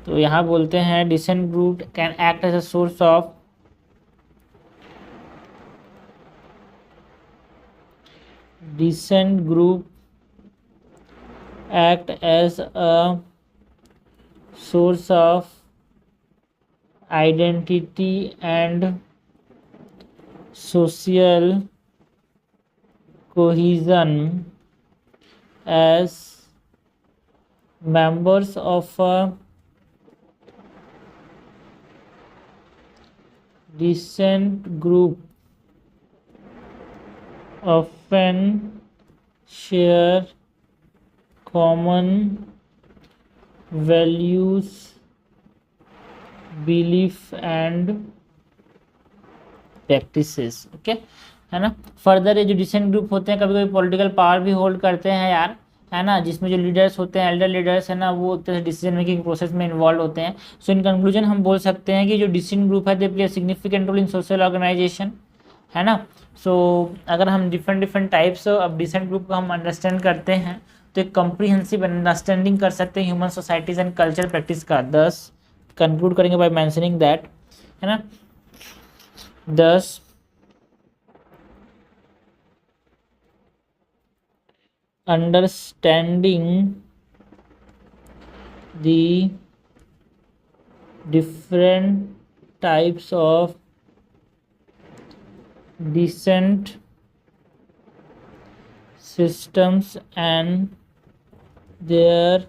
तो यहाँ बोलते हैं descent group can act as a source of descent group act as a source of identity and social cohesion as members of a decent group often share common values, belief and practices। Okay, है ना। Further ये जो descent group होते हैं कभी कभी political power भी hold करते हैं यार, है ना, जिसमें जो लीडर्स होते हैं एल्डर लीडर्स है ना वो डिसीजन मेकिंग प्रोसेस में इन्वॉल्व होते हैं। सो इन कंक्लूजन हम बोल सकते हैं कि जो डिसेंट ग्रुप है they play significant role in social organisation, है ना। सो अगर हम different types of descent group को हम अंडरस्टैंड करते हैं तो एक कॉम्प्रिहेंसिव अंडरस्टैंडिंग कर सकते हैं human societies and culture practice का। दस कंक्लूड करेंगे बाय मेंशनिंग दैट, है ना, दस understanding the different types of descent systems and their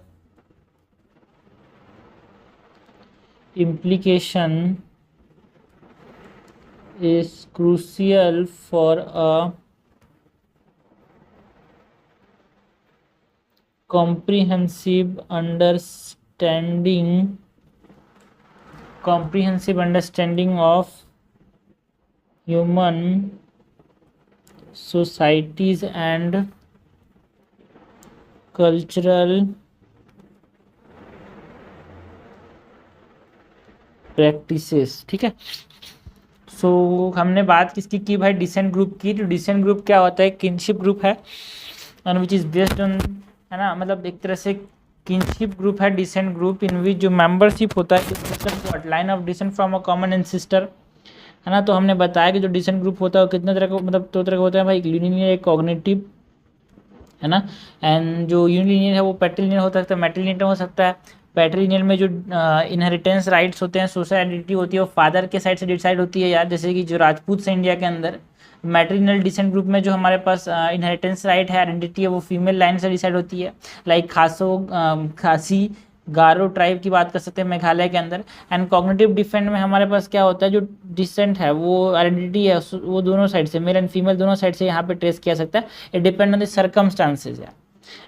implication is crucial for a comprehensive understanding of human societies and cultural practices, ठीक है। सो हमने बात किसकी की भाई, डिसेंट ग्रुप की। तो डिसेंट ग्रुप क्या होता है, किनशिप ग्रुप है, and which is based on, है ना, मतलब एक तरह से किनशिप ग्रुप है डिसेंट ग्रुप, इन विच जो मेंबरशिप होता है line of descent from a common ancestor, है ना। तो हमने बताया कि जो डिसेंट ग्रुप होता है वो कितने तरह का, मतलब दो तरह का होता है भाई, एक लीनियर एक कॉग्निटिव, है ना। एंड जो यूनिलिनियर है वो पैट्रिलिनियर हो सकता है, मैट्रिलिनियर हो सकता है। पैट्रिलिनियर में जो इनहेरिटेंस राइट्स होते हैं, सोशल आइडेंटिटी होती है, वो फादर के साइड से डिसाइड होती है यार, जैसे कि जो राजपूत से इंडिया के अंदर। मैट्रिलिनियल डिसेंट ग्रुप में जो हमारे पास इनहेरिटेंस राइट है, आइडेंटिटी है, वो फीमेल लाइन से डिसाइड होती है। लाइक खासी गारो ट्राइब की बात कर सकते हैं मेघालय के अंदर। एंड कॉग्निटिव डिफेंट में हमारे पास क्या होता है, जो डिसेंट है वो आइडेंटिटी है वो दोनों साइड से, मेल एंड फीमेल दोनों साइड से यहाँ पे ट्रेस किया सकता है। It depend on the circumstances है।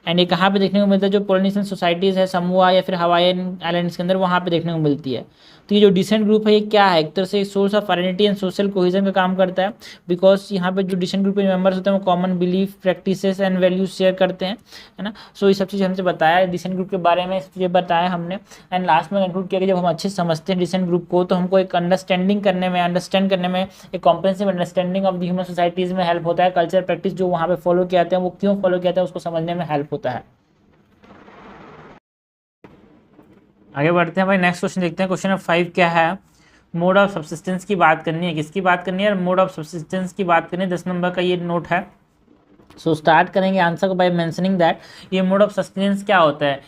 एंड ये कहाँ पे देखने को मिलता है, जो पोलिनेशियन सोसाइटीज़ है समोआ या फिर हवाईयन आइलैंड्स के अंदर, वहाँ पे देखने को मिलती है। तो ये जो डिसेंट ग्रुप है ये क्या है, एक तरह से source of identity and social cohesion का काम करता है। बिकॉज यहाँ पे जो डिसेंट ग्रुप के मेंबर्स होते हैं वो common belief, practices and values share करते हैं, है ना। सो ये सब चीज़ हमसे बताया डिसेंट ग्रुप के बारे में, ये बताया हमने। एंड लास्ट में कंक्लूड किया कि जब हम अच्छे से समझते हैं डिसेंट ग्रुप को, तो हमको एक अंडरस्टैंड करने में एक comprehensive understanding of the human societies में हेल्प होता है। कल्चर प्रैक्टिस जो वहाँ पे फॉलो किए जाते हैं वो क्यों फॉलो किया जाता है उसको समझने में हेल्प होता है। आगे बढ़ते हैं भाई, नेक्स्ट क्वेश्चन देखते हैं। क्वेश्चन नंबर 5 क्या है, मोड ऑफ सब्सिस्टेंस की बात करनी है। किसकी बात करनी है, मोड ऑफ सब्सिस्टेंस की बात करनी है। 10 नंबर का ये नोट है। सो स्टार्ट करेंगे आंसर को बाय मेंशनिंग दैट ये मोड ऑफ सस्टेनेंस क्या होता है।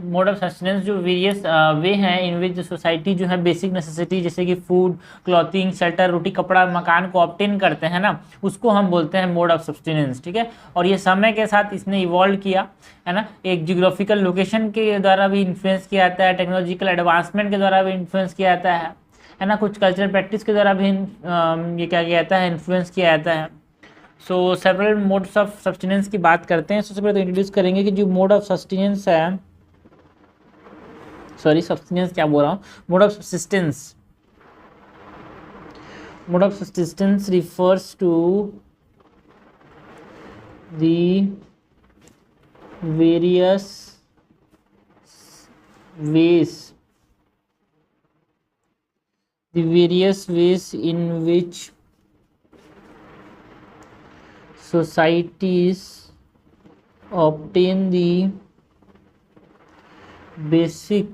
मोड ऑफ सस्टेनेंस जो वेरियस वे हैं इन विच सोसाइटी जो है बेसिक नेसेसिटी जैसे कि फूड, क्लॉथिंग, शेल्टर, रोटी कपड़ा, मकान को ऑब्टेन करते हैं ना, उसको हम बोलते हैं मोड ऑफ सस्टेनेंस, ठीक है। और ये समय के साथ इसने इवॉल्व किया, है ना। एक जियोग्राफिकल लोकेशन के द्वारा भी इन्फ्लुएंस किया जाता है, टेक्नोलॉजिकल एडवांसमेंट के द्वारा भी इन्फ्लुएंस किया जाता है ना। कुछ कल्चरल प्रैक्टिस के द्वारा भी ये क्या किया जाता है, इन्फ्लुएंस किया जाता है। सो सेवरल मोड्स ऑफ सस्टेनेंस की बात करते हैं। सबसे पहले तो इंट्रोड्यूस करेंगे कि जो मोड ऑफ सस्टेनेंस है, सॉरी सस्टेनेंस क्या बोल रहा हूँ, mode of subsistence. Mode of subsistence refers to the various ways in which societies obtain the basic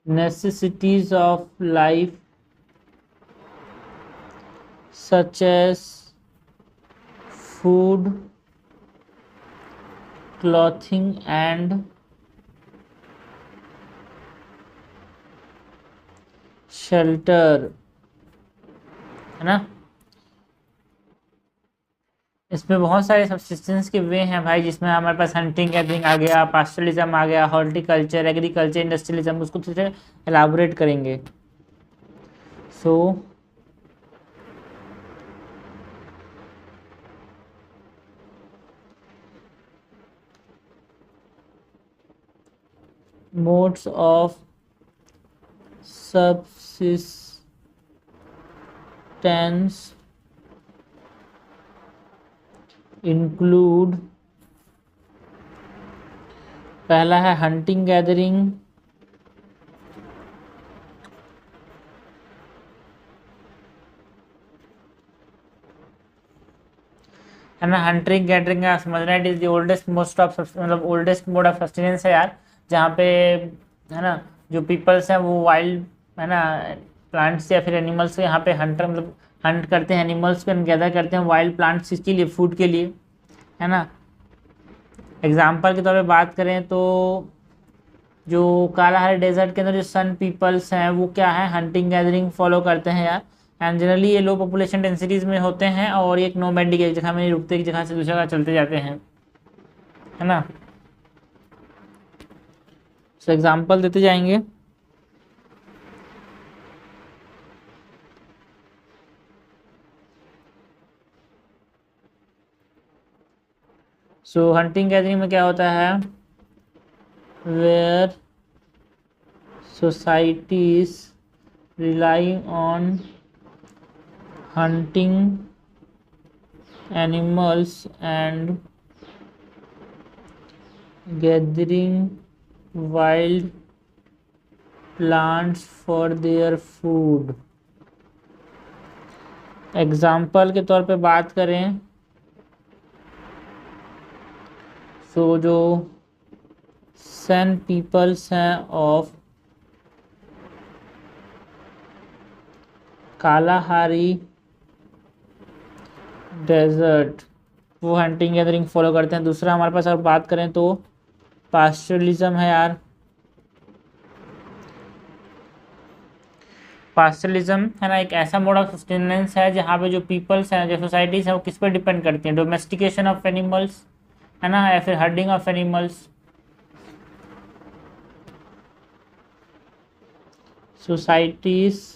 necessities of life such as food, clothing and shelter, है ना। इसमें बहुत सारे सब्सिस्टेंस के वे हैं भाई, जिसमें हमारे पास हंटिंग गैदरिंग आ गया, पास्टरलिज्म आ गया, हॉर्टिकल्चर, एग्रीकल्चर, इंडस्ट्रियलिज्म, उसको थोड़े से एलाबोरेट करेंगे। सो मोड्स ऑफ subsistence include, पहला है हंटिंग गैदरिंग, है ना। हंटिंग गैदरिंग का समझना, it is the oldest most of मतलब ओल्डेस्ट मोड ऑफ सस्टेनेंस है यार, जहाँ पे, है ना, जो पीपल्स हैं वो वाइल्ड, है ना, प्लांट्स या फिर एनिमल्स को यहाँ पे हंटर मतलब हंट करते हैं, एनिमल्स को गैदर करते हैं वाइल्ड प्लांट्स इसके लिए, फूड के लिए, है ना। एग्जाम्पल के तौर पे बात करें तो जो कालाहारी डेजर्ट के अंदर जो सन पीपल्स हैं वो क्या है, हंटिंग गैदरिंग फॉलो करते हैं यार। एंड जनरली ये लो पॉपुलेशन डेंसिटीज़ में होते हैं और एक नोमैडिक, एक जगह में नहीं रुकते, एक जगह से दूसरी जगह चलते जाते हैं, है ना। सो एग्जाम्पल देते जाएंगे। सो हंटिंग गैदरिंग में क्या होता है, where societies relying on hunting animals and gathering wild plants for their food। Example के तौर पे बात करें तो जो सन पीपल्स हैं ऑफ कालाहारी डेजर्ट वो हंटिंग गैदरिंग फॉलो करते हैं। दूसरा हमारे पास अगर बात करें तो पास्चरलिज्म है यार। पास्चरलिज्म है ना, एक ऐसा मोड ऑफ सस्टेनेंस है जहाँ पे जो पीपल्स हैं, जो सोसाइटीज हैं, वो किस पर डिपेंड करती हैं, डोमेस्टिकेशन ऑफ एनिमल्स है ना, या फिर herding of animals. Societies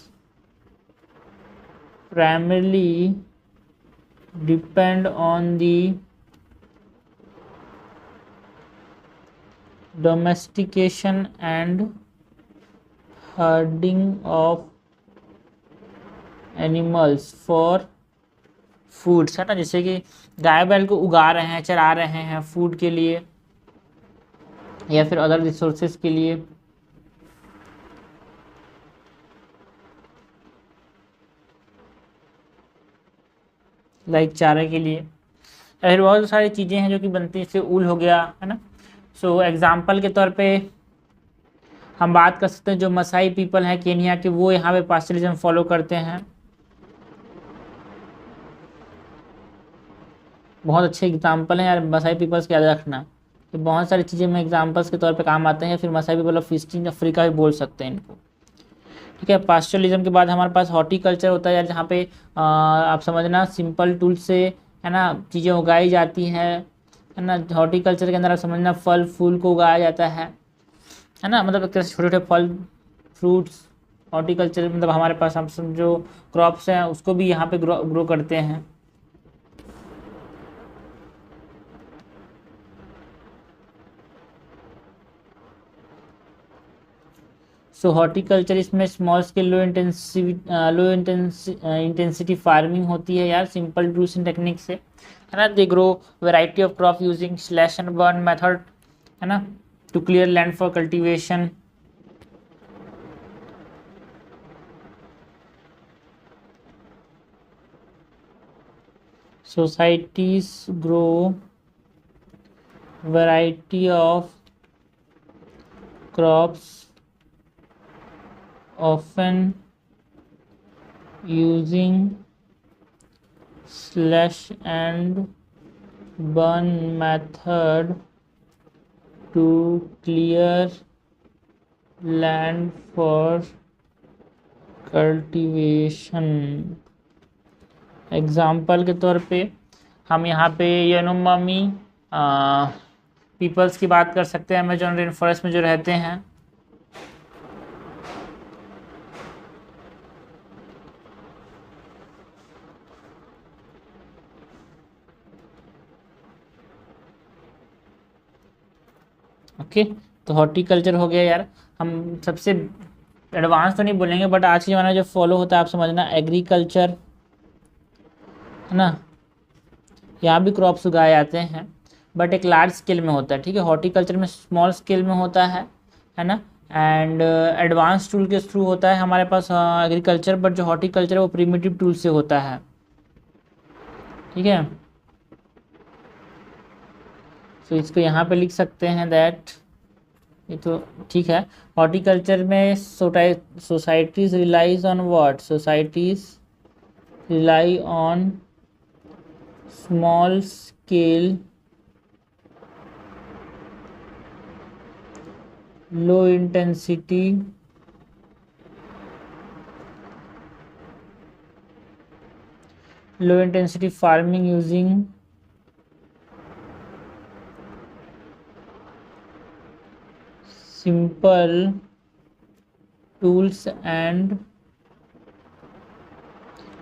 primarily depend on the domestication and herding of animals for foods, है ना, जैसे कि गाय बैल को उगा रहे हैं, चरा रहे हैं फूड के लिए या फिर अदर रिसोर्सेज के लिए। लाइक चारे के लिए। फिर बहुत सारी चीज़ें हैं जो कि बनती है, जैसे ऊल हो गया है ना। सो एग्जाम्पल के तौर पे हम बात कर सकते हैं जो मसाई पीपल हैं केनिया के, वो यहाँ पे पास्चरलिज्म फॉलो करते हैं। बहुत अच्छे एग्जाम्पल हैं यार मसाई पीपल्स के, याद रखना कि बहुत सारी चीज़ें में एग्जाम्पल्स के तौर पे काम आते हैं। फिर Maasai people of eastern Africa भी बोल सकते हैं इनको, ठीक है। पास्चरलिज्म के बाद हमारे पास हॉर्टिकल्चर होता है यार, जहाँ पे आप समझना सिंपल टूल से है ना चीज़ें उगाई जाती हैं, है ना। हॉर्टिकल्चर के अंदर आप समझना फल फूल को उगाया जाता है ना, मतलब एक तरह से छोटे छोटे फल फ्रूट्स। हॉर्टिकल्चर मतलब हमारे पास हम जो क्रॉप्स हैं उसको भी यहाँ पे ग्रो करते हैं। सो हॉर्टिकल्चर इसमें small scale low intensity farming होती है यार, सिंपल टूल्स एंड टेक्निक से, है ना। They grow variety of crop using slash and burn method, है ना, to clear land for cultivation. Societies grow variety of crops often using slash and burn method to clear land for cultivation। Example के तौर पे हम यहाँ पे Yanomami peoples की बात कर सकते हैं, अमेजोन रेन फॉरेस्ट में जो रहते हैं। ओके, तो हॉर्टिकल्चर हो गया यार। हम सबसे एडवांस तो नहीं बोलेंगे, बट आज के ज़माने जो फॉलो होता है आप समझना एग्रीकल्चर, है ना। यहाँ भी क्रॉप्स उगाए जाते हैं बट एक लार्ज स्केल में होता है, ठीक है। हॉर्टिकल्चर में स्मॉल स्केल में होता है ना। एंड एडवांस टूल के थ्रू होता है हमारे पास एग्रीकल्चर, बट जो हॉर्टिकल्चर है वो प्रिमिटिव टूल से होता है, ठीक है। तो इसको यहाँ पे लिख सकते हैं दैट, ये तो ठीक है। हॉर्टिकल्चर में societies relies on what, societies rely on small scale low intensity farming using simple tools and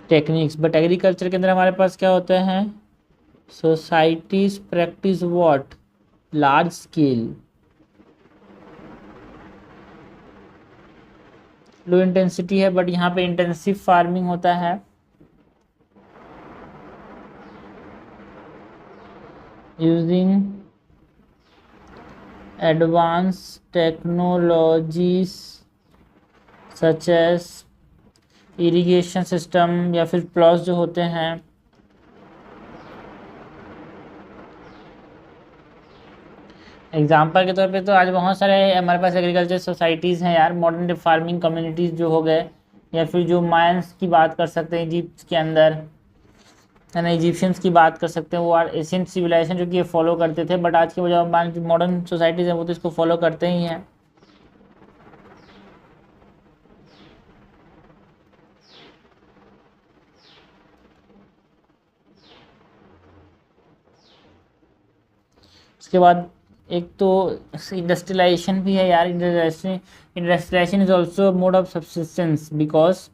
techniques. But agriculture के अंदर हमारे पास क्या होता है, societies practice what, large scale low intensity है, बट यहाँ पे इंटेंसिव फार्मिंग होता है। Using advance technologies such as irrigation system या फिर प्लॉट्स जो होते हैं, एग्जाम्पल के तौर पे तो आज बहुत सारे हमारे पास एग्रीकल्चर सोसाइटीज़ हैं यार, मॉडर्न फार्मिंग कम्युनिटीज़ जो हो गए, या फिर जो मायंस की बात कर सकते हैं इजिप्ट के अंदर, है ना, इजिप्शियंस की बात कर सकते हैं, वो आर एशियंट सिविलाइजेशन जो कि ये फॉलो करते थे, बट आज की वजह जो मॉडर्न सोसाइटीज़ हैं वो तो इसको फॉलो करते ही हैं। उसके बाद एक तो इंडस्ट्रियलाइजेशन भी है यार। Industrialization is also mode of subsistence, because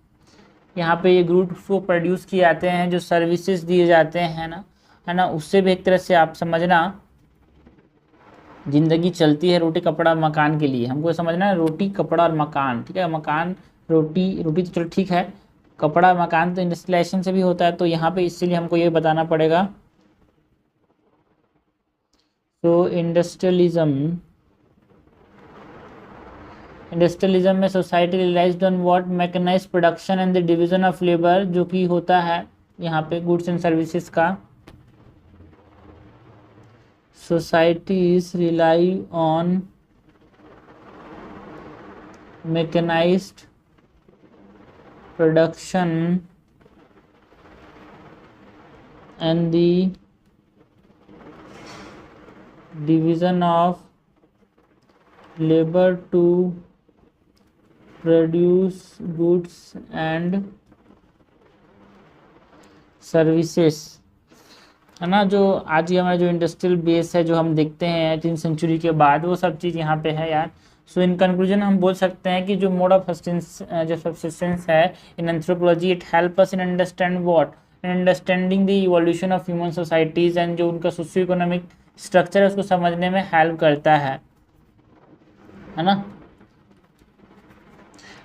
यहाँ पे ये गुड्स को प्रोड्यूस किए जाते हैं, जो सर्विसेज दिए जाते हैं ना, है ना, उससे भी एक तरह से आप समझना जिंदगी चलती है रोटी कपड़ा मकान के लिए। हमको समझना है रोटी कपड़ा और मकान, ठीक है, मकान रोटी, रोटी तो चलो ठीक है, कपड़ा मकान तो इंडस्ट्रियलाइजेशन से भी होता है, तो यहाँ पे इसीलिए हमको ये बताना पड़ेगा। तो इंडस्ट्रियलिज्म में society relied on what mechanized production and the division of labour, जो कि होता है यहाँ पे गुड्स एंड सर्विसेज का। Societies rely on mechanized production and the division of labor to produce goods and services, है ना। जो आज ही हमारा जो इंडस्ट्रियल बेस है जो हम देखते हैं 18th सेंचुरी के बाद, वो सब चीज़ यहाँ पे है यार। सो इन कंक्लूजन हम बोल सकते हैं कि जो मोड ऑफ सब्सिस्टेंस है इन anthropology, it help us in understand what, in understanding the evolution of human societies, and जो उनका सोशियो इकोनॉमिक स्ट्रक्चर है उसको समझने में हेल्प करता है ना।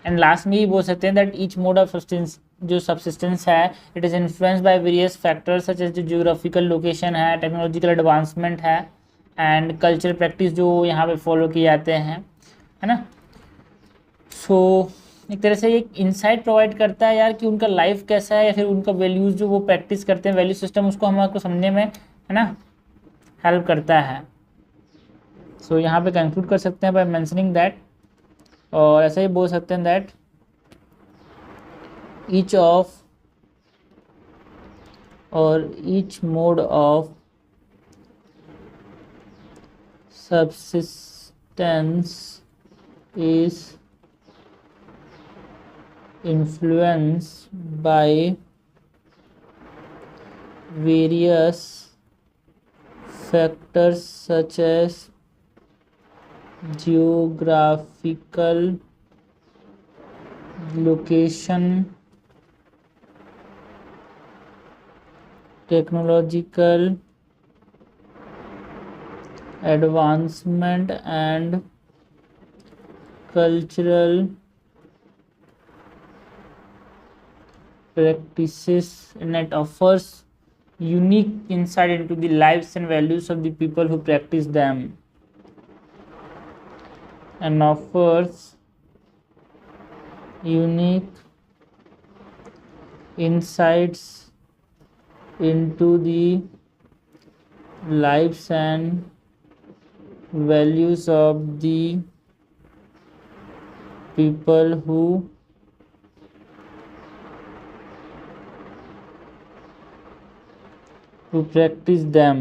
एंड लास्ट में ही बोल सकते हैं that each mode of subsistence है, it is influenced by various factors such as जो जियोग्राफिकल लोकेशन है, टेक्नोलॉजिकल एडवांसमेंट है, एंड कल्चरल प्रैक्टिस जो यहाँ पे फॉलो किए जाते हैं, है ना। सो एक तरह से एक इंसाइट प्रोवाइड करता है यार कि उनका लाइफ कैसा है, या फिर उनका वैल्यूज़ जो वो प्रैक्टिस करते हैं, वैल्यू सिस्टम, उसको हमको समझने में, है ना, हेल्प करता है। सो यहाँ पे कंक्लूड कर सकते हैं बाय मेंशनिंग दैट, और ऐसे ही बोल सकते हैं that each mode of subsistence is influenced by various factors such as geographical location, technological advancement, and cultural practices, and it offers unique insight into the lives and values of the people who practice them, and offers unique insights into the lives and values of the people who practice them।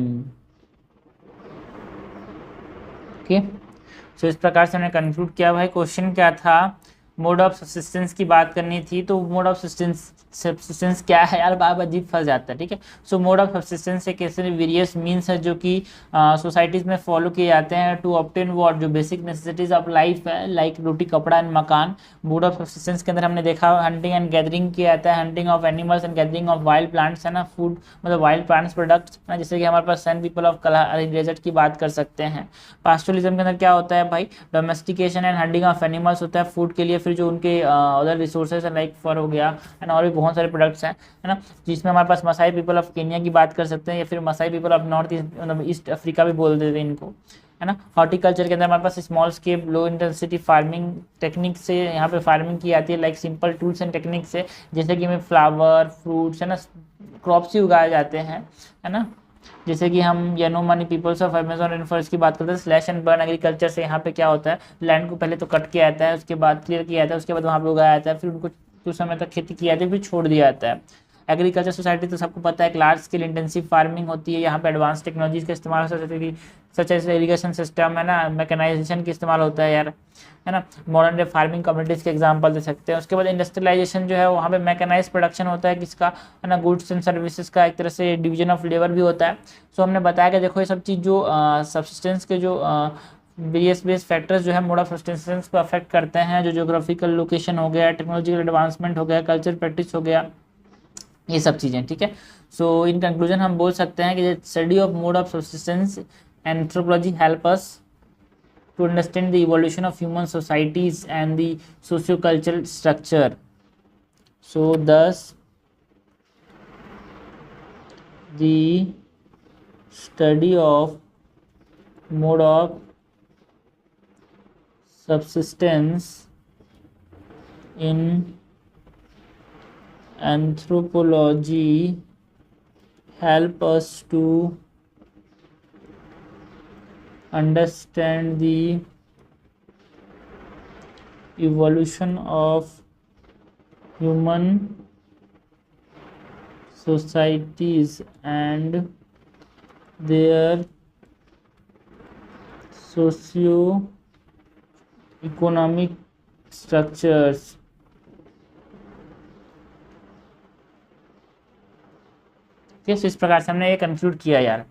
Okay, so इस प्रकार से हमने conclude किया। भाई question क्या था, mode of subsistence की बात करनी थी, तो मोड ऑफ सब्सिस्टेंस क्या है यार, बार बार अजीब फंस जाता है, ठीक है। सो मोड ऑफ सब्सिस्टेंस एक ऐसे वेरियस मीन्स है जो कि सोसाइटीज़ में फॉलो किए जाते हैं टू ऑब्टेन व्हाट, जो बेसिक नेसेसिटीज ऑफ लाइफ है, लाइक रोटी कपड़ा एंड मकान। मोड ऑफ सब्सिस्टेंस के अंदर हमने देखा हंटिंग एंड गैदरिंग किया जाता है, hunting of animals and gathering of wild plants, है ना, फूड मतलब वाइल्ड प्लांट्स प्रोडक्ट्स, है ना, जैसे कि हमारे पास San people of Kalahari desert की बात कर सकते हैं। पास्टोरलिज्म के अंदर क्या होता है भाई, domestication and hunting of animals होता है फूड के लिए, फिर जो उनके अदर रिसोर्सेज हैं लाइक फर हो गया एंड और भी बहुत सारे प्रोडक्ट्स हैं, है ना, जिसमें हमारे पास मसाई पीपल ऑफ केनिया की बात कर सकते हैं या फिर Maasai people of north east मतलब ईस्ट अफ्रीका भी बोल देते हैं इनको, है ना। हॉर्टिकल्चर के अंदर हमारे पास small scale low intensity farming technique से यहाँ पे फार्मिंग की जाती है like simple tools and technique से, जैसे कि हमें फ्लावर फ्रूट्स है ना क्रॉप्स ही उगाए जाते हैं, है ना। जैसे कि हम Yanomami peoples of Amazon rain forest की बात करते हैं, स्लैश एंड बर्न एग्रीकल्चर से यहाँ पे क्या होता है, लैंड को पहले तो कट किया जाता है, उसके बाद क्लियर किया जाता है, उसके बाद वहाँ पे उगाया जाता है, फिर उनको कुछ समय तक खेती की जाती है, फिर छोड़ दिया जाता है। एग्रीकल्चर सोसाइटी तो सबको पता है एक लार्ज स्केल इंटेंसिव फार्मिंग होती है, यहाँ पे एडवांस टेक्नोलॉजीज का इस्तेमाल हो सकता है, सच एज इरीगेशन सिस्टम, है ना, मैकेनाइजेशन का इस्तेमाल होता है यार, है ना। मॉडर्न डे फार्मिंग कम्युनिटीज़ के एग्जांपल दे सकते हैं। उसके बाद इंडस्ट्रियलाइजेशन जो है वहाँ पे मैकेनाइज प्रोडक्शन होता है किसका, है ना, गुड्स एंड सर्विसेज का, एक तरह से डिवीजन ऑफ लेबर भी होता है। सो हमने बताया कि देखो ये सब चीज़ जो सब्सिस्टेंस के जो बेस फैक्टर्स जो है मोड ऑफ सब्सिस्टेंस को अफेक्ट करते हैं, जो जोग्राफिकल लोकेशन हो गया, टेक्नोलॉजिकल एडवांसमेंट हो गया, कल्चर प्रैक्टिस हो गया, ये सब चीज़ें, ठीक है। सो इन कंक्लूजन हम बोल सकते हैं कि study of mode of subsistence anthropology help us to understand the evolution of human societies and the socio-cultural structure. So thus the study of mode of subsistence in anthropology help us to understand the evolution of human societies and their socio-economic structures. इस प्रकार से हमने ये conclude किया यार।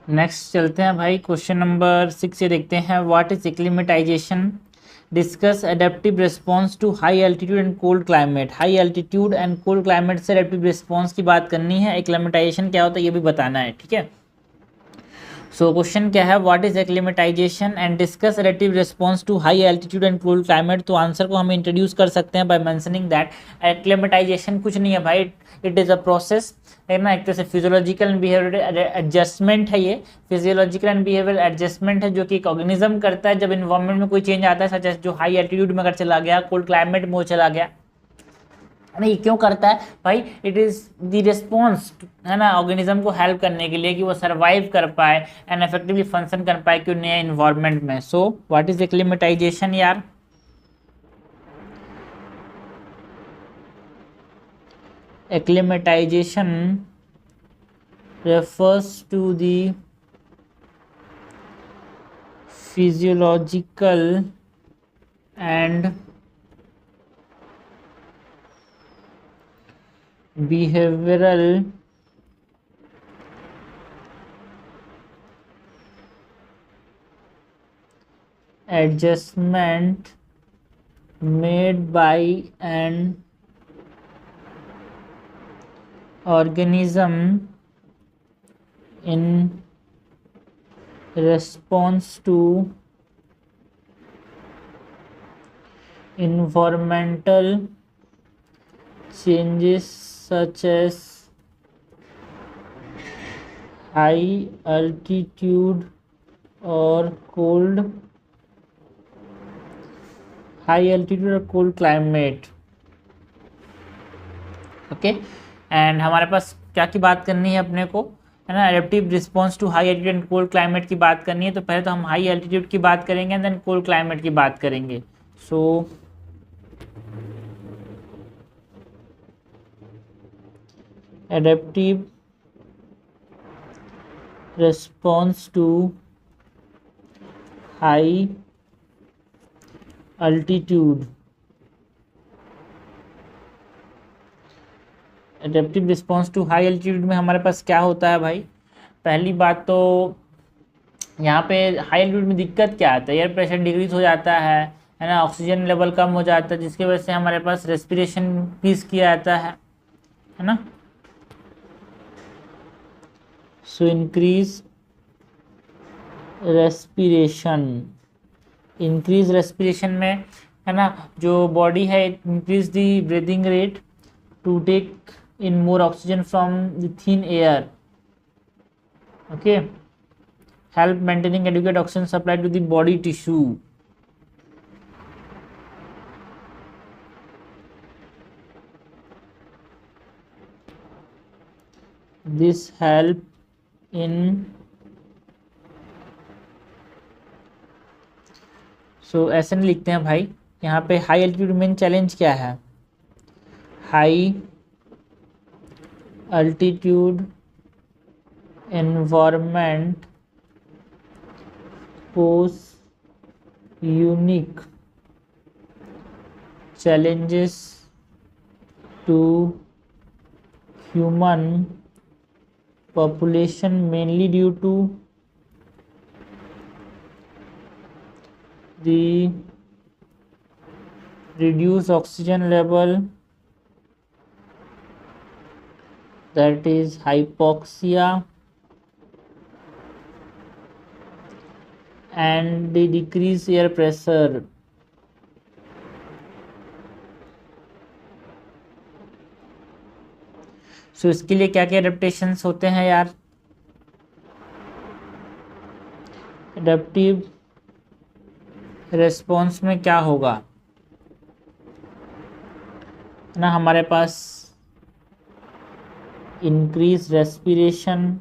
Next चलते हैं भाई, क्वेश्चन नंबर 6 ये देखते हैं, what is acclimatization, discuss adaptive response to high altitude and cold climate. High altitude and cold climate से एडेप्टिव रिस्पॉन्स की बात करनी है, एक्लिमेटाइजेशन क्या होता है ये भी बताना है, ठीक है। सो क्वेश्चन क्या है, what is acclimatization and discuss adaptive response to high altitude and cold climate. तो आंसर को हम इंट्रोड्यूस कर सकते हैं बाय मेंशनिंग दैट एक्लिमेटाइजेशन कुछ नहीं है भाई, इट इज़ अ प्रोसेस, है ना, एक तरह से फिजियोलॉजिकल एंड बिहेवियरल एडजस्टमेंट है। ये फिजियोलॉजिकल एंड बिहेवियरल एडजस्टमेंट है जो कि एक ऑर्गेनिज्म करता है जब इन्वायरमेंट में कोई चेंज आता है, सच एज जो हाई एल्टीट्यूड में अगर चला गया, कोल्ड क्लाइमेट में वो चला गया, नहीं क्यों करता है भाई, इट इज़ द रिस्पॉन्स, है ना, ऑर्गेनिज्म को हेल्प करने के लिए कि वो सर्वाइव कर पाए एंड इफेक्टिवली फंक्शन कर पाए कि नए इन्वायरमेंट में। सो व्हाट इज एक्लिमेटाइजेशन यार, acclimatization refers to the physiological and behavioral adjustment made by an organism in response to environmental changes such as high altitude or cold climate। Okay, and हमारे पास क्या की बात करनी है अपने को, है ना, adaptive response to high altitude and cold climate की बात करनी है। तो पहले तो हम हाई एल्टीट्यूड की बात करेंगे देन कोल्ड क्लाइमेट की बात करेंगे। So adaptive response to high altitude, adaptive response to high altitude में हमारे पास क्या होता है भाई, पहली बात तो यहाँ पे हाई एल्टीट्यूड में दिक्कत क्या आता है, एयर प्रेशर डिक्रीज हो जाता है ना, ऑक्सीजन लेवल कम हो जाता है जिसकी वजह से हमारे पास रेस्पिरेशन इंक्रीज किया जाता है ना। So increase respiration increase respiration में, है ना, जो बॉडी है increase the breathing rate to take in more oxygen from the thin air, okay, help maintaining adequate oxygen supply to the body tissue. This help in so ऐसे नहीं लिखते हैं भाई, यहाँ पे हाई एल्टीट्यूड मेन चैलेंज क्या है, high altitude environment pose unique challenges to human population mainly due to the reduced oxygen level, that is hypoxia, and the decreased air pressure. सो इसके लिए क्या क्या एडेप्टेशंस होते हैं यार, एडेप्टिव रेस्पॉन्स में क्या होगा ना, हमारे पास इंक्रीज रेस्पिरेशन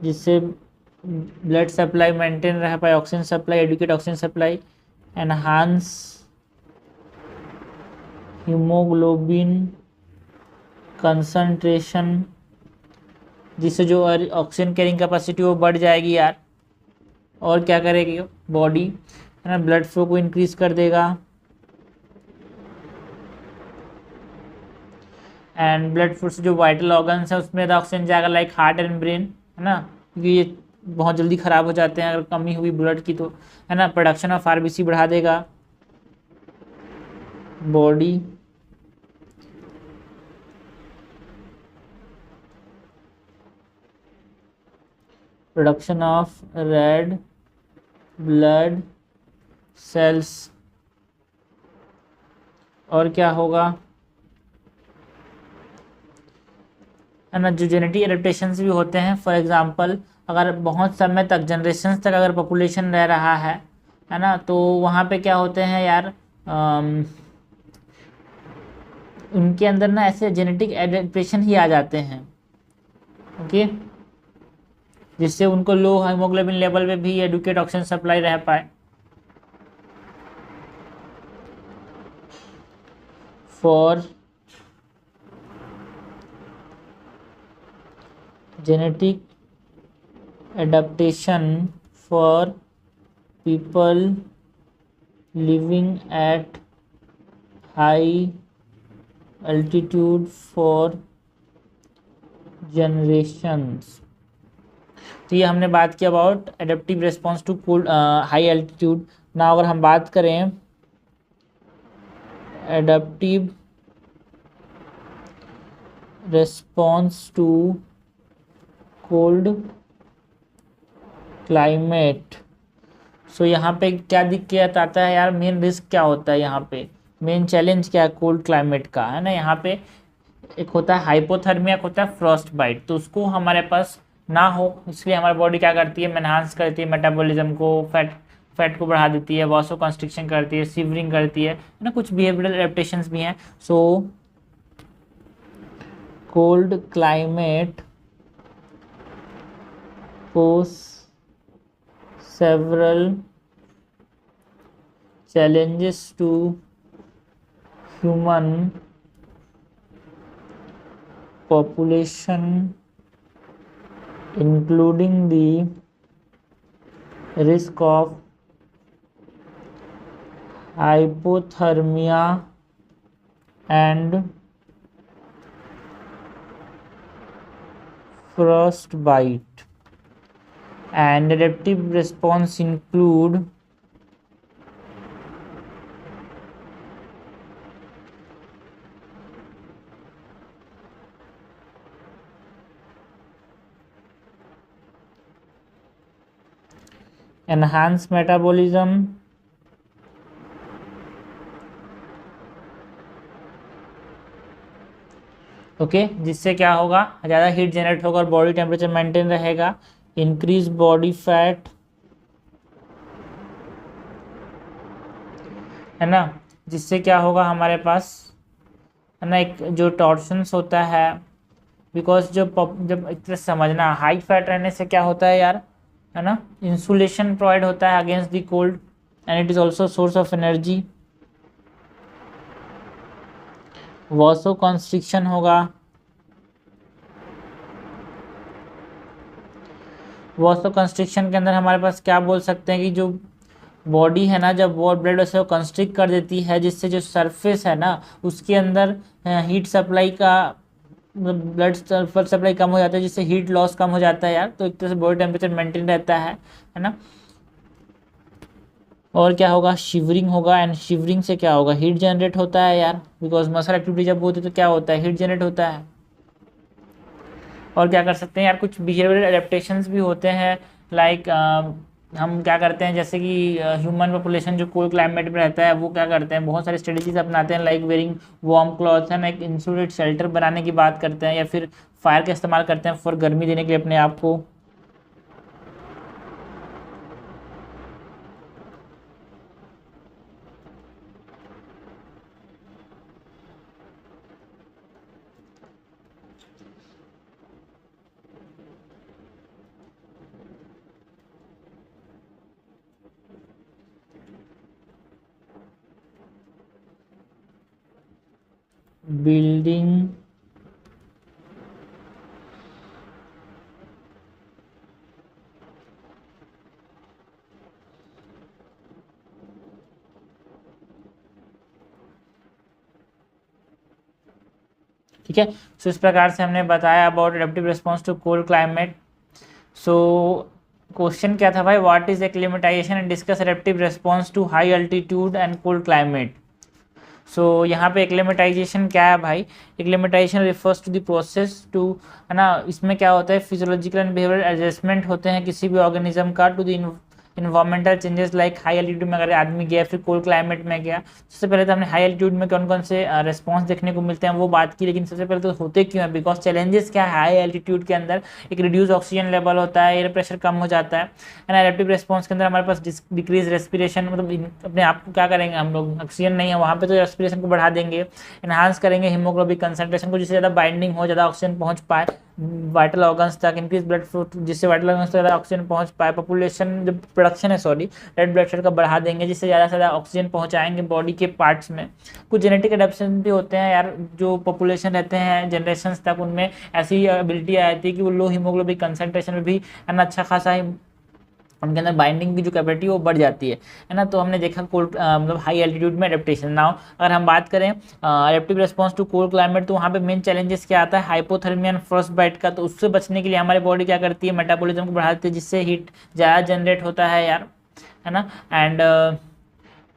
जिससे ब्लड सप्लाई मेंटेन रह पाए, oxygen supply, adequate oxygen supply, enhance haemoglobin concentration जिससे जो ऑक्सीजन कैरिंग कैपेसिटी वो बढ़ जाएगी यार, और क्या करेगी बॉडी, है ना, ब्लड फ्लो को इंक्रीज कर देगा, एंड ब्लड फ्लो से जो वाइटल ऑर्गन्स है उसमें ऑक्सीजन जाएगा, लाइक हार्ट एंड ब्रेन, है ना, क्योंकि ये बहुत जल्दी ख़राब हो जाते हैं अगर कमी हुई ब्लड की तो, है ना, प्रोडक्शन ऑफ आरबीसी बढ़ा देगा body, production of red blood cells, और क्या होगा, है ना, जो जेनेटिक एडेप्टेशंस भी होते हैं, फॉर एग्जांपल अगर बहुत समय तक जनरेशन्स तक अगर पॉपुलेशन रह रहा है ना, तो वहाँ पे क्या होते हैं यार, उनके अंदर ना ऐसे जेनेटिक एडेप्टेशन ही आ जाते हैं, ओके, जिससे उनको लो हीमोग्लोबिन लेवल पे भी एडुकेट ऑक्सीजन सप्लाई रह पाए। For genetic adaptation for people living at high altitude for generations। तो ये हमने बात की about adaptive response to cold high altitude. ना अगर हम बात करें adaptive response to cold climate, so यहाँ पे क्या दिक्कत आता है यार, मेन रिस्क क्या होता है यहाँ पे, मेन चैलेंज क्या है कोल्ड क्लाइमेट का, है ना, यहाँ पे एक होता है हाइपोथर्मिया, एक होता है फ्रॉस्ट बाइट, तो उसको हमारे पास ना हो इसलिए हमारी बॉडी क्या करती है, एनहांस करती है मेटाबॉलिज्म को, फैट को बढ़ा देती है, वासो कंस्ट्रिक्शन करती है, सिवरिंग करती है ना, कुछ बिहेवियरल एडेप्टेशंस भी हैं। So cold climate pose several challenges to human population, including the risk of hypothermia and frostbite, and adaptive response include enhanced metabolism, okay, जिससे क्या होगा, ज़्यादा हीट जनरेट होगा और बॉडी टेम्परेचर मेंटेन रहेगा। इंक्रीज बॉडी फैट, है ना, जिससे क्या होगा हमारे पास, है ना, एक जो टॉर्शंस होता है, बिकॉज जब एक तरह से समझना, हाई फैट रहने से क्या होता है यार, है ना, इंसुलेशन प्रोवाइड होता है against the cold and it is also source of energy. वासो कॉन्स्ट्रिक्शन होगा, वासो कंस्ट्रिक्शन के अंदर हमारे पास क्या बोल सकते हैं कि जो बॉडी है ना, जब वो ब्लड वेसल को कंस्ट्रिक्ट कर देती है, जिससे जो सरफेस है ना उसके अंदर हीट सप्लाई का, ब्लड सप्लाई कम हो जाता है, जिससे हीट लॉस कम हो जाता है यार। तो एक तरह से बॉडी टेम्परेचर मेंटेन रहता है ना। और क्या होगा, शिवरिंग होगा, एंड शिवरिंग से क्या होगा, हीट जनरेट होता है यार, बिकॉज मसल एक्टिविटी जब होती है तो क्या होता है, हीट जनरेट होता है। और क्या कर सकते हैं यार, कुछ बिहेवियरल एडेप्टेशंस भी होते हैं, लाइक हम क्या करते हैं, जैसे कि ह्यूमन पॉपुलेशन जो कोल्ड क्लाइमेट में रहता है वो क्या करते हैं, बहुत सारी स्ट्रेटजीज अपनाते हैं, लाइक वेयरिंग वार्म क्लॉथ्स, है ना, एक इंसुलेटेड शेल्टर बनाने की बात करते हैं, या फिर फायर का इस्तेमाल करते हैं फॉर गर्मी देने के लिए अपने आप को। बिल्डिंग ठीक है। सो इस प्रकार से हमने बताया about adaptive response to cold climate. So question क्या था भाई, what is acclimatization and discuss adaptive response to high altitude and cold climate. So यहाँ पे एक्लेमेटाइजेशन क्या है भाई, acclimatization refers to the process to, है ना, इसमें क्या होता है, फिजियोलॉजिकल एंड बिहेवियरल एडजस्टमेंट होते हैं किसी भी ऑर्गेनिज्म का to the environmental changes, like high altitude में अगर आदमी गया फिर कोल्ड क्लाइमेट में गया। सबसे पहले तो हमने हाई एल्टीट्यूड में कौन कौन से रिस्पॉन्स देखने को मिलते हैं वो बात की, लेकिन सबसे पहले तो होते क्यों है, बिकॉज चैलेंजेस क्या है, हाई एल्टीट्यूड के अंदर एक रिड्यूस ऑक्सीजन लेवल होता है, एयर प्रेशर कम हो जाता है, एंड एडेप्टिव रिस्पॉन्स के अंदर हमारे पास डिक्रीज रेस्पिरेशन, मतलब अपने आप को क्या करेंगे हम लोग, ऑक्सीजन नहीं है वहाँ पे तो रेस्पिरेशन को बढ़ा देंगे, एनहांस करेंगे हीमोग्लोबिन कंसंट्रेशन को, जिससे ज़्यादा बाइंडिंग हो, ज़्यादा ऑक्सीजन पहुँच पाए वाइटल ऑर्गन्स तक, इंक्रीज ब्लड फ्लो जिससे वाइटल ऑर्गन्स तक ज़्यादा ऑक्सीजन पहुँच पाए, पॉपुलेशन जब प्रोडक्शन है सॉरी रेड ब्लड सेल का बढ़ा देंगे, जिससे ज़्यादा से ज़्यादा ऑक्सीजन पहुँचाएंगे बॉडी के पार्ट्स में। कुछ जेनेटिक एडेप्शन भी होते हैं यार, जो पॉपुलेशन रहते हैं जनरेशन तक उनमें ऐसी एबिलिटी आ जाती है कि वो लो हीमोग्लोबिन कंसंट्रेशन में भी अच्छा खासा उनके अंदर बाइंडिंग की जो कैपेसिटी वो बढ़ जाती है ना। तो हमने देखा कोल्ड मतलब हाई एल्टीट्यूड में एडेप्टेशन। नाउ अगर हम बात करें adaptive response to cold climate, तो वहाँ पे मेन चैलेंजेस क्या आता है, हाइपोथर्मिया एंड फ्रॉस्ट बाइट का। तो उससे बचने के लिए हमारी बॉडी क्या करती है, मेटाबॉलिज्म को बढ़ाती है, जिससे हीट ज़्यादा जनरेट होता है यार, है ना, एंड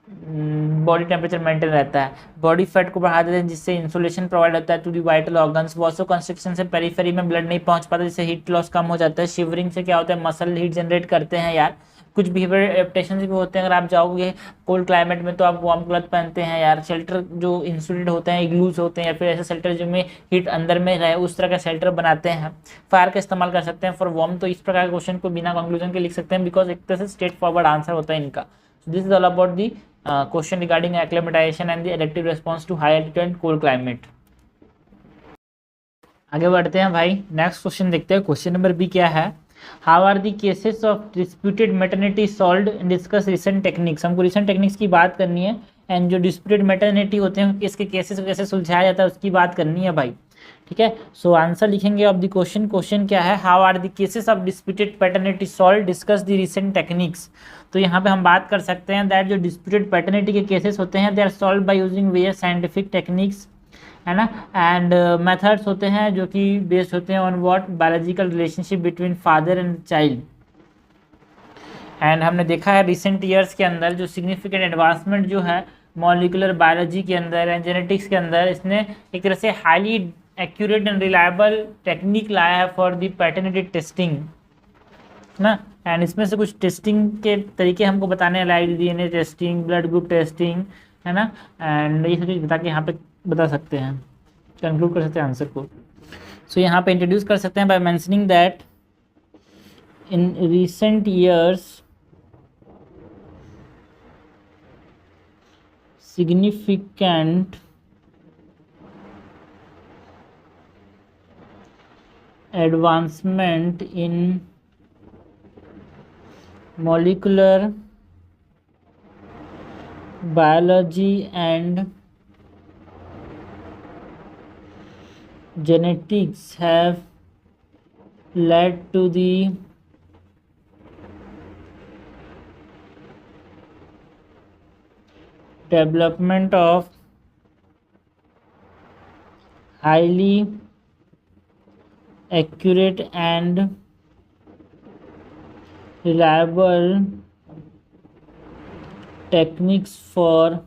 बॉडी टेम्परेचर मेंटेन रहता है। बॉडी फैट को बढ़ा देते हैं, जिससे इंसुलेशन प्रोवाइड होता है टू दी वाइटल ऑर्गन्स। वासो कंस्ट्रिक्शन से पेरिफेरी में ब्लड नहीं पहुंच पाता, जिससे हीट लॉस कम हो जाता है। शिवरिंग से क्या होता है, मसल हीट जनरेट करते हैं यार। कुछ बिहेवियर एडेप्टेशन भी होते हैं, अगर आप जाओगे कोल्ड क्लाइमेट में तो आप वार्म क्लॉथ पहनते हैं यार, शेल्टर जो इंसुलेटेड होते हैं, इग्लूज होते हैं, या फिर ऐसे शेल्टर जिनमें हीट अंदर में रहे उस तरह का शेल्टर बनाते हैं। फायर का इस्तेमाल कर सकते हैं फॉर वार्म। तो इस प्रकार के क्वेश्चन को बिना कंक्लूजन के लिख सकते हैं, बिकॉज एक तरह से स्ट्रेट फॉरवर्ड आंसर होता है इनका। This is all about the question regarding acclimatization and the adaptive response to high altitude and cold climate. आगे बढ़ते हैं भाई, नेक्स्ट क्वेश्चन देखते हैं। क्वेश्चन नंबर बी क्या है, how are the cases of disputed maternity solved, discuss recent techniques. हमको recent techniques की बात करनी है, एंड जो डिस्प्यूटेड मैटरनिटी होते हैं इसके केसेस को कैसे सुलझाया जाता है उसकी बात करनी है भाई, ठीक है। सो आंसर लिखेंगे ऑफ द क्वेश्चन। क्वेश्चन क्या है, how are the cases of disputed paternity solve, discuss the recent techniques. तो यहाँ पे हम बात कर सकते हैं दैट जो डिस्प्यूटेड पैटर्निटी के केसेस होते हैं they are solve by using various scientific techniques, है ना, एंड मेथड्स होते हैं जो कि बेस्ड होते हैं on what, biological relationship between father and child. And हमने देखा है रिसेंट ईयर्स के अंदर जो सिग्निफिकेंट एडवांसमेंट जो है मॉलिकुलर बायोलॉजी के अंदर एंड जेनेटिक्स के अंदर, इसने एक तरह से highly accurate and reliable technique लाया है फॉर दी पैटर्निटी टेस्टिंग ना। एंड इसमें से कुछ टेस्टिंग के तरीके हमको बताने, like DNA testing, blood group testing, है ना, एंड ये सब चीज़ बता के यहाँ पे बता सकते हैं। कंक्लूड कर सकते हैं आंसर को। सो यहाँ पे इंट्रोड्यूस कर सकते हैं by mentioning that in recent years significant advancement in molecular biology and genetics have led to the development of highly accurate and reliable techniques for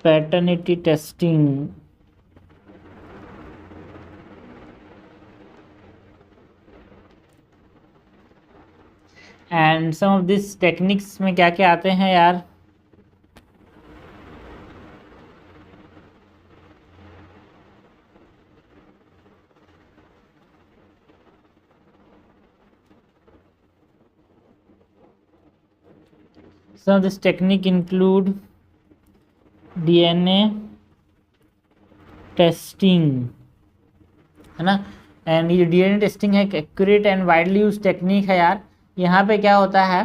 paternity testing. And some of this techniques में क्या क्या आते हैं यार? Some of this technique include DNA testing, है ना। And ये DNA testing है एक accurate and widely use technique है यार। यहाँ पे क्या होता है,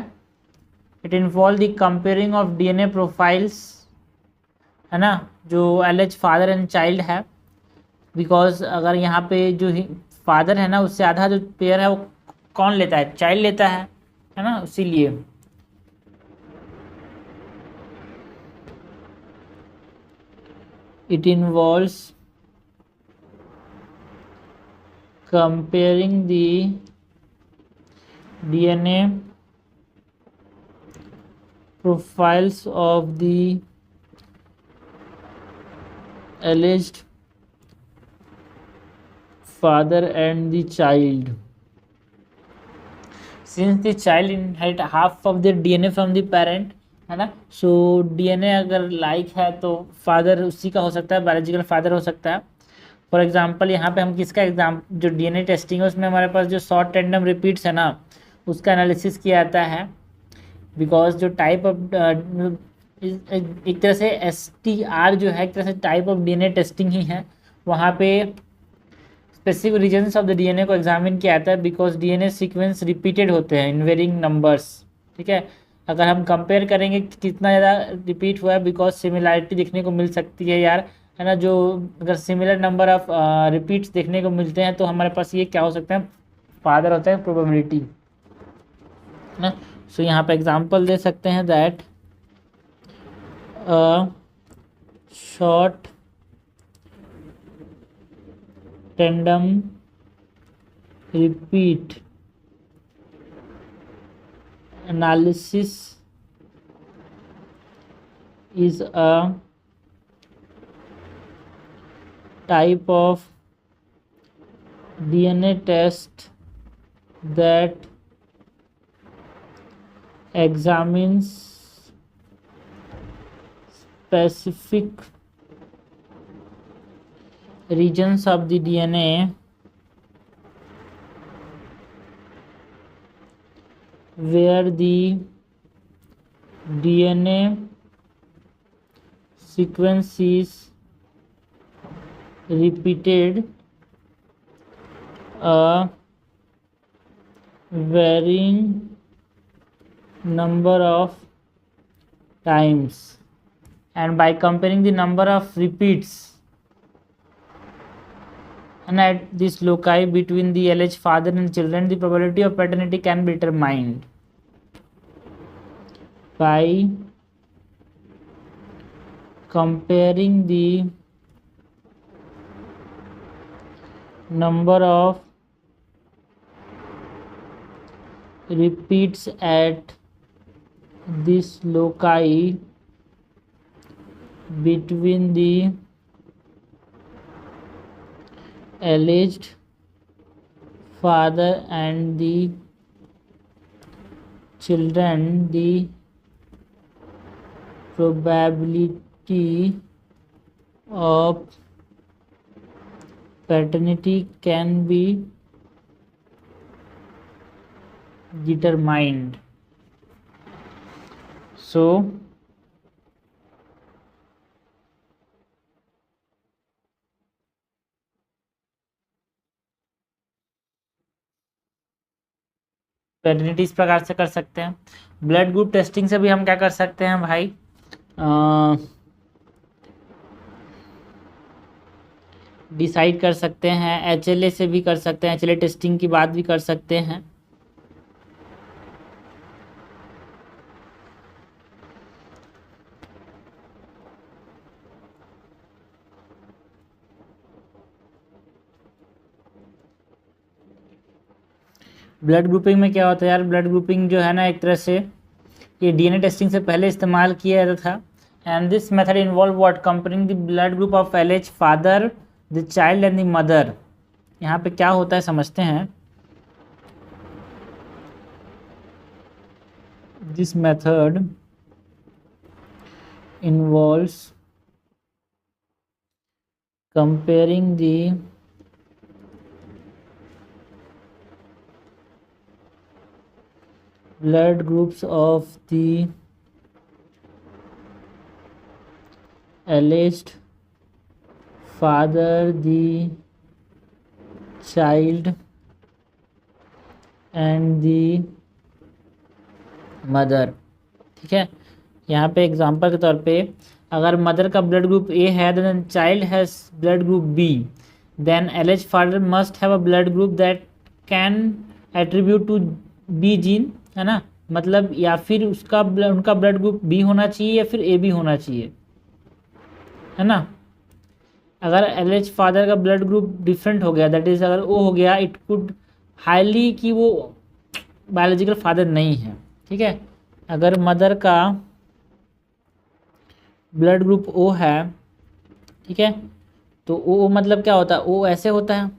it involve the comparing of DNA profiles, है ना, जो एलेज फादर एंड चाइल्ड है। बिकॉज अगर यहाँ पे जो फादर है ना, उससे आधा जो पेयर है वो कौन लेता है? चाइल्ड लेता है ना, इसीलिए। It involves comparing the DNA profiles of the alleged father and the child. Since the child inherit half of the DNA from the parent, है ना, सो DNA अगर लाइक है तो फादर उसी का हो सकता है, बायोलॉजिकल फादर हो सकता है। फॉर एग्जांपल यहाँ पे हम किसका एग्जाम जो DNA टेस्टिंग है उसमें हमारे पास जो शॉर्ट रैंडम रिपीट्स है ना, उसका एनालिसिस किया जाता है। बिकॉज जो टाइप ऑफ एक तरह से STR जो है एक तरह से टाइप ऑफ DNA टेस्टिंग ही है। वहाँ पे specific regions of the DNA को एग्जामिन किया जाता है बिकॉज DNA सीक्वेंस रिपीटेड होते हैं इन वेरिंग नंबर्स, ठीक है। अगर हम कंपेयर करेंगे कितना ज़्यादा रिपीट हुआ है, बिकॉज सिमिलैरिटी देखने को मिल सकती है यार, है ना। जो अगर सिमिलर नंबर ऑफ रिपीट्स देखने को मिलते हैं तो हमारे पास ये क्या हो सकता है, फादर होता है, प्रोबेबिलिटी, है ना। सो यहाँ पे एग्जांपल दे सकते हैं that short random repeat analysis is a type of DNA test that examines specific regions of the DNA where the DNA sequence is repeated a varying number of times, and by comparing the number of repeats and at this loci between the alleged father and children, the probability of paternity can be determined by comparing the number of repeats at this loci between the alleged father and the children. The probability of paternity can be determined. So paternity इस प्रकार से कर सकते हैं। Blood group testing से भी हम क्या कर सकते हैं भाई, डिसाइड कर सकते हैं। एचएलए से भी कर सकते हैं, एचएलए टेस्टिंग की बात भी कर सकते हैं। ब्लड ग्रुपिंग में क्या होता है यार, ब्लड ग्रुपिंग जो है ना एक तरह से ये डीएनए टेस्टिंग से पहले इस्तेमाल किया जाता था। And this method involve what, comparing the blood group of LH father, the child and the mother. यहाँ पे क्या होता है समझते हैं। This method involves comparing the blood groups of the alleged father, the child and the mother। ठीक है, यहाँ पे एग्जांपल के तौर पे अगर मदर का ब्लड ग्रुप ए है then child has blood group B, then alleged father must have a blood group that can attribute to B gene, है ना। मतलब या फिर उनका ब्लड ग्रुप बी होना चाहिए या फिर ए बी होना चाहिए, है ना। अगर एलेज फादर का ब्लड ग्रुप डिफरेंट हो गया, दैट इज अगर ओ हो गया, इट कुड हाईली कि वो बायोलॉजिकल फादर नहीं है। ठीक है, अगर मदर का ब्लड ग्रुप ओ है, ठीक है, तो ओ मतलब क्या होता है, ओ ऐसे होता है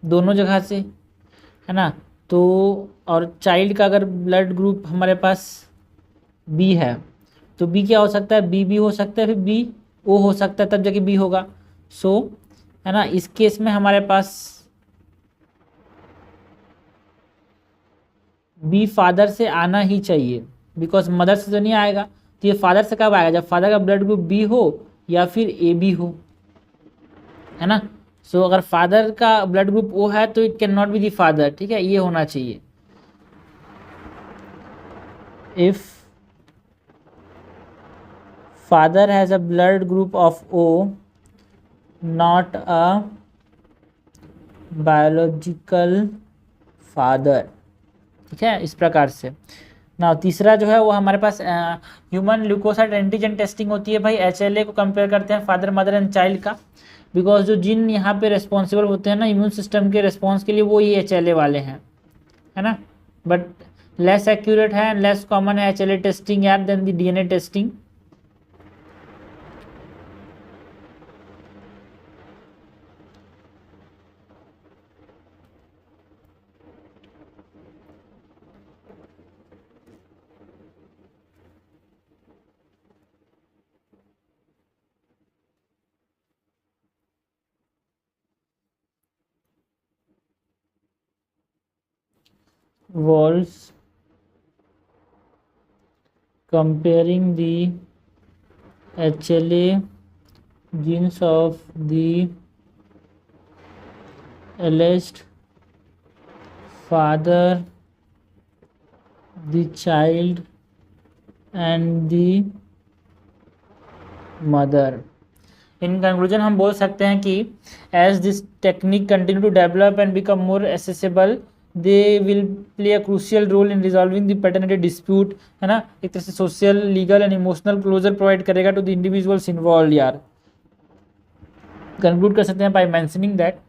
दोनों जगह से, है ना। तो और चाइल्ड का अगर ब्लड ग्रुप हमारे पास बी है तो बी क्या हो सकता है, बी हो सकता है, फिर बी ओ हो सकता है, तब जाके बी होगा। सो है ना, इस केस में हमारे पास बी फादर से आना ही चाहिए, बिकॉज मदर से तो नहीं आएगा। तो ये फादर से कब आएगा, जब फादर का ब्लड ग्रुप बी हो या फिर ए बी हो, है ना। सो अगर फादर का ब्लड ग्रुप ओ है तो it can not be the father. ठीक है, ये होना चाहिए। If father has a blood group of O, not a biological father. ठीक है, इस प्रकार से ना। तीसरा जो है वो हमारे पास ह्यूमन ल्यूकोसाइट एंटीजन टेस्टिंग होती है भाई। एचएलए को कंपेयर करते हैं फादर मदर एंड चाइल्ड का, बिकॉज जो जिन यहाँ पे रेस्पॉन्सिबल होते हैं ना इम्यून सिस्टम के रिस्पॉन्स के लिए, वो ही एचएलए वाले हैं, है ना। बट लेस एक्यूरेट है, लेस कॉमन है एचएलए टेस्टिंग यार than the DNA testing. was comparing the HLA genes of the alleged father, the child and the mother। In conclusion हम बोल सकते हैं कि as this technique continue to develop and become more accessible, they will play a crucial role in resolving the paternity dispute, है ना। एक तरह से social, legal and emotional closure provide करेगा टू द इंडिविजुअल्स इन्वॉल्व यार। Conclude कर सकते हैं बाय मेंशनिंग दैट,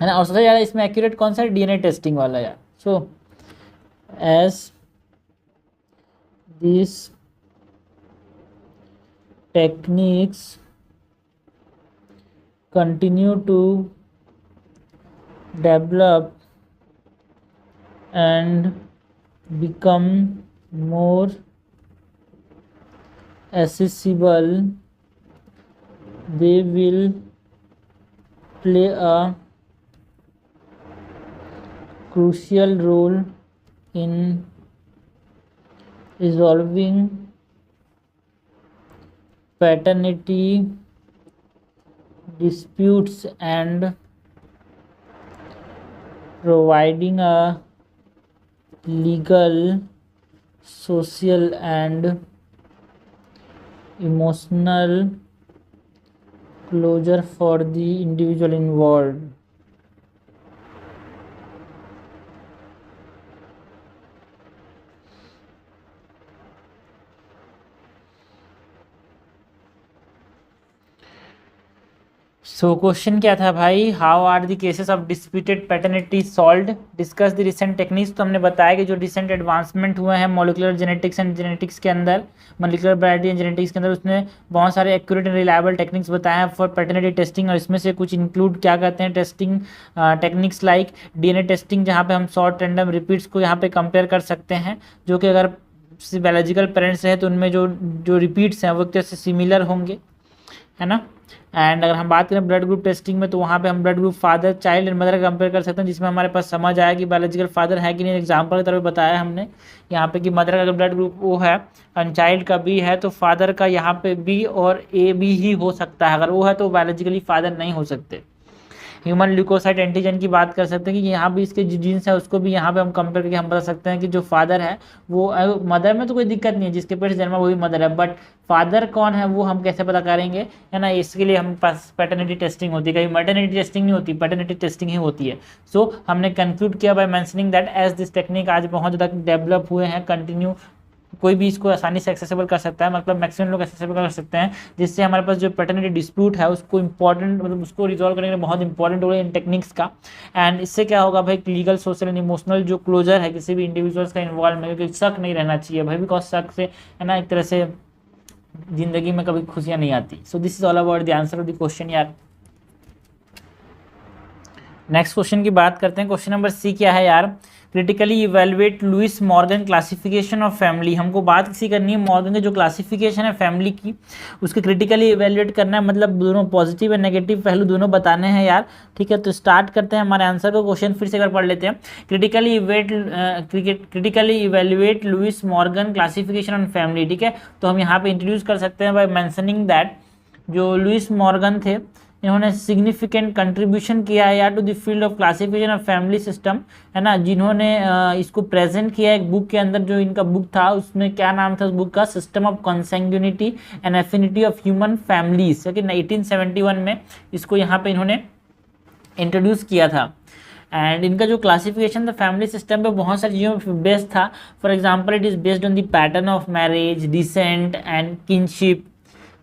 है ना। और सबसे ज़्यादा इसमें एक्यूरेट कौन सा है, डीएनए टेस्टिंग वाला यार। So as this techniques continue to develop and become more accessible, they will play a crucial role in resolving paternity disputes and providing a legal, social, and emotional closure for the individual involved. So question क्या था भाई, how are the cases of disputed paternity solved, discuss the recent techniques. तो हमने बताया कि जो recent advancement हुए हैं मॉलिक्यूलर जेनेटिक्स एंड जेनेटिक्स के अंदर, मॉलिक्यूलर बायोलॉजी एंड जेनेटिक्स के अंदर, उसने बहुत सारे एक्यूरेट एंड रिलायबल टेक्निक्स बताए हैं फॉर पैटर्निटी टेस्टिंग। और इसमें से कुछ इंक्लूड क्या कहते हैं testing techniques like DNA testing, जहाँ पे हम शॉर्ट रैंडम रिपीट्स को यहाँ पे कंपेयर कर सकते हैं, जो कि अगर बायोलॉजिकल पेरेंट्स है तो उनमें जो रिपीट्स हैं वो एक तरह से सिमिलर होंगे, है ना। एंड अगर हम बात करें ब्लड ग्रुप टेस्टिंग में, तो वहाँ पे हम blood group father, child and mother का कंपेयर कर सकते हैं, जिसमें हमारे पास समझ आया कि बायोलॉजिकल फादर है कि नहीं। एग्जांपल की तरफ बताया हमने यहाँ पे कि मदर का अगर ब्लड ग्रुप ओ है एंड चाइल्ड का बी है, तो फादर का यहाँ पे बी और ए बी ही हो सकता है। अगर वो है तो बायोलॉजिकली फादर नहीं हो सकते। ह्यूमन ल्यूकोसाइट एंटीजन की बात कर सकते हैं कि यहाँ भी इसके जो जीन्स है उसको भी यहाँ पे हम कंपेयर करके हम बता सकते हैं कि जो फादर है वो, मदर में तो कोई दिक्कत नहीं है, जिसके पेट से जन्मा वही मदर है, बट फादर कौन है वो हम कैसे पता करेंगे, है ना। इसके लिए हम पास पैटर्निटी टेस्टिंग होती है, कहीं मैटर्निटी टेस्टिंग नहीं होती, पैटर्निटी टेस्टिंग ही होती है। सो हमने कंक्लूड किया by mentioning that as this technique आज बहुत ज़्यादा डेवलप हुए हैं, कंटिन्यू कोई भी इसको आसानी से एक्सेसिबल कर सकता है, मतलब मैक्सिमम लोग एक्सेसिबल कर सकते हैं, जिससे हमारे पास जो पैटर्निटी डिस्प्यूट है उसको इंपॉर्टेंट, मतलब उसको रिजॉल्व करने के लिए बहुत इंपॉर्टेंट रोल है इन टेक्निक्स का। एंड इससे क्या होगा भाई, लीगल, सोशल एंड इमोशनल जो क्लोजर है किसी भी इंडिविजुअल्स का इन्वॉल्वमेंट, क्योंकि शक नहीं रहना चाहिए भाई, बिकॉज शक से, है ना, एक तरह से जिंदगी में कभी खुशियां नहीं आती। So this is all about the answer of the question यार। नेक्स्ट क्वेश्चन की बात करते हैं। क्वेश्चन नंबर सी क्या है यार, critically evaluate Lewis Morgan classification of family. हमको बात किसी करनी है मॉर्गन की जो क्लासिफिकेशन है फैमिली की, उसके क्रिटिकली इवेलुएट करना है, मतलब दोनों पॉजिटिव एंड नेगेटिव पहलू दोनों बताने हैं यार, ठीक है। तो स्टार्ट करते हैं हमारे आंसर को। क्वेश्चन फिर से एक बार पढ़ लेते हैं। Critically evaluate Lewis Morgan classification on family, ठीक है। तो हम यहाँ पे इंट्रोड्यूस कर सकते हैं बाय मेंशनिंग दैट जो लुइस मॉर्गन थे, इन्होंने सिग्निफिकेंट कंट्रीब्यूशन किया है यार to the field of classification of family system, है ना। जिन्होंने इसको प्रेजेंट किया एक बुक के अंदर, जो इनका बुक था उसमें क्या नाम था उस बुक का, system of consanguinity and affinity of human families, क्योंकि 1871 में इसको यहाँ पे इन्होंने इंट्रोड्यूस किया था। एंड इनका जो क्लासिफिकेशन था फैमिली सिस्टम पे बहुत सारी चीज़ों पे बेस्ड था। For example it is based on the pattern of marriage, descent and kinship,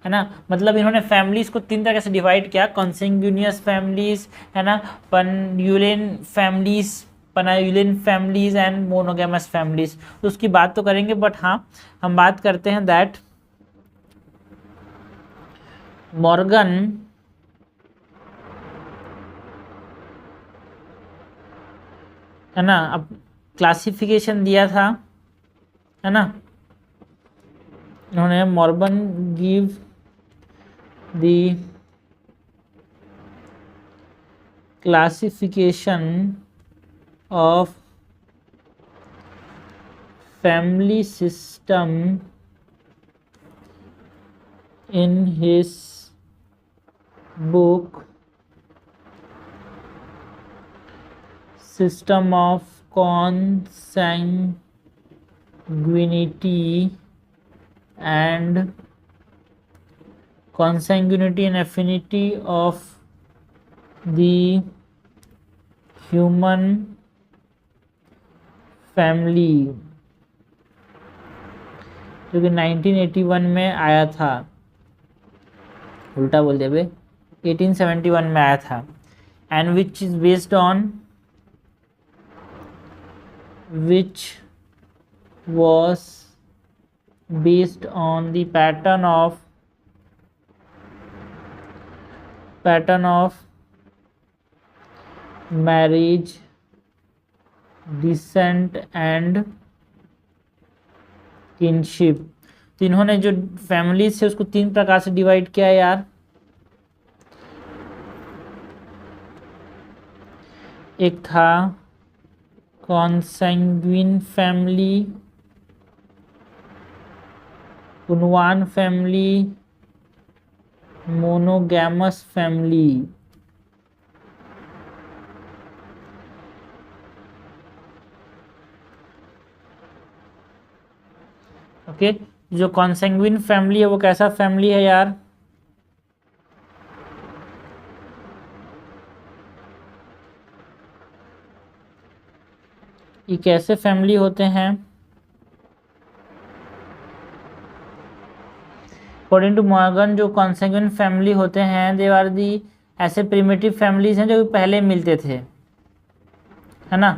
है ना। मतलब इन्होंने फैमिलीज को तीन तरह से डिवाइड किया, कॉन्सेंग्यूनियस फैमिलीज, है ना, पनायुलिन फैमिलीज एंड मोनोगेमस फैमिलीज। तो उसकी बात तो करेंगे, बट हाँ हम बात करते हैं दैट मॉर्गन है ना, अब क्लासिफिकेशन दिया था, है ना, उन्होंने Morgan give the classification of family system in his book System of Consanguinity and Affinity of the Human Family, जो कि 1981 में आया था, उल्टा बोल दिया बे, 1871 में आया था। And which is based on, which was based on the pattern of marriage, descent and kinship. तो इन्होंने जो फैमिलीज है उसको तीन प्रकार से डिवाइड किया है यार, एक था consanguine family, punaluan family, monogamous family. Okay, जो कॉन्सैंग्विन फैमिली है वो कैसा फैमिली है यार? ये कैसे फैमिली होते हैं? अकॉर्डिंग टू मॉर्गन, जो कॉन्सैंग्विन फैमिली होते हैं दे आर दी ऐसे प्रिमिटिव फैमिलीज हैं जो पहले मिलते थे, है ना।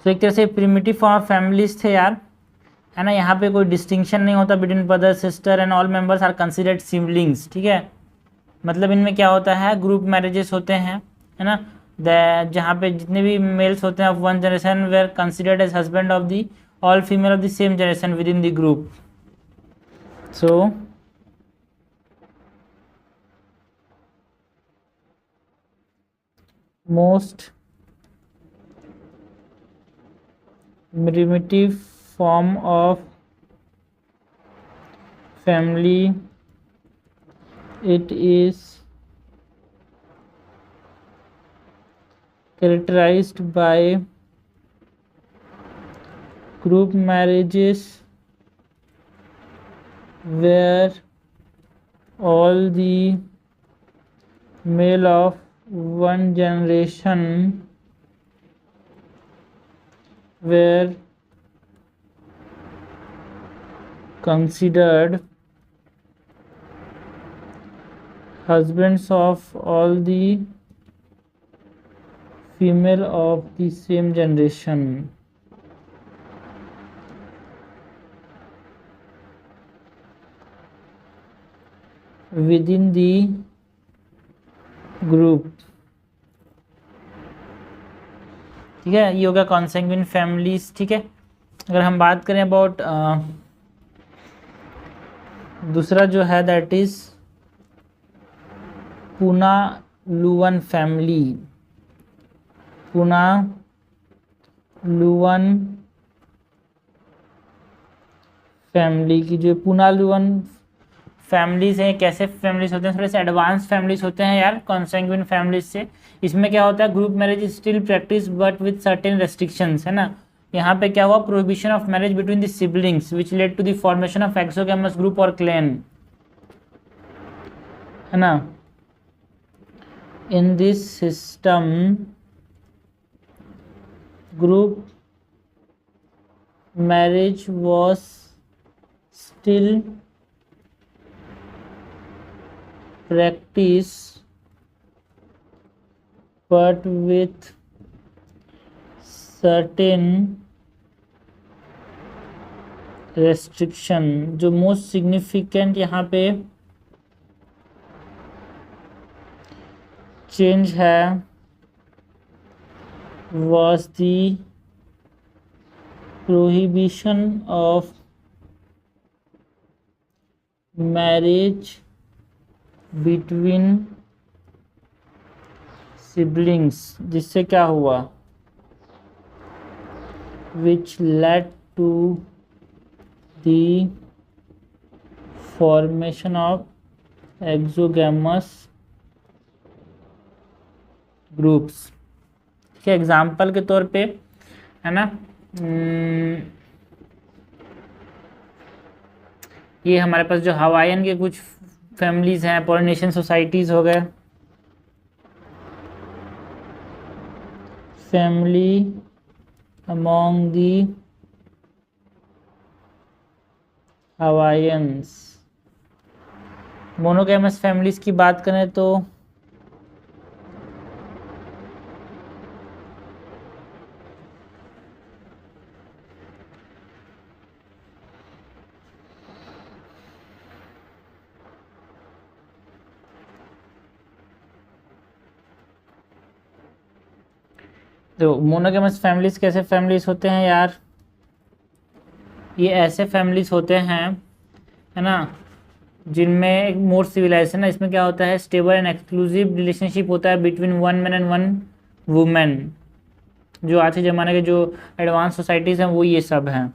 तो एक तरह से प्रिमिटिव फॉर्म ऑफ फैमिलीज थे यार, है ना। यहाँ पे कोई डिस्टिंक्शन नहीं होता between brother sister and all members are considered siblings, ठीक है। मतलब इनमें क्या होता है, ग्रुप मैरिजेस होते हैं, है ना। जहाँ पे जितने भी मेल्स होते हैं of one generation were considered as husband of the all female of the same generation within the group. So most primitive form of family, it is characterized by group marriages where all the male of one generation were considered husbands of all the female of the same generation. Within the group, ठीक है। ये होगा कॉन्सैंग्विन families, ठीक है। अगर हम बात करें अबाउट दूसरा जो है दैट इज पुनालुवन फैमिली। पुनालुवन फैमिली की जो पुनालुवन फैमिलीज हैं, कैसे फैमिलीज होते हैं, थोड़े से एडवांस फैमिलीज होते हैं यार कॉन्सैंग्विन फैमिलीज से। इसमें क्या होता है, group marriage is still practice but with certain restrictions, है ना। यहाँ पे क्या हुआ, prohibition of marriage between the siblings which led to the formation of exogamous group और क्लैन, है ना। In this system group marriage was still practice but with certain restriction। जो मोस्ट सिग्निफिकेंट यहाँ पे चेंज है was the prohibition of marriage between siblings, जिससे क्या हुआ, which led to the formation of exogamous groups. ठीक है, एग्जाम्पल के तौर पे, है ना। ये हमारे पास जो हवाईयन के कुछ फैमिलीज हैं, पॉलिनेशियन सोसाइटीज हो गए, फैमिली अमॉन्ग दी हवाईयंस। मोनोगैमस फैमिलीज की बात करें तो मोनोगैमस फैमिलीज कैसे फैमिलीज होते हैं यार, ये ऐसे फैमिलीज होते हैं, है ना, जिनमें एक मोर सिविलाइजेशन है। इसमें क्या होता है, स्टेबल एंड एक्सक्लूसिव रिलेशनशिप होता है between one man and one women, जो आज के ज़माने के जो एडवांस सोसाइटीज़ हैं वो ये सब हैं।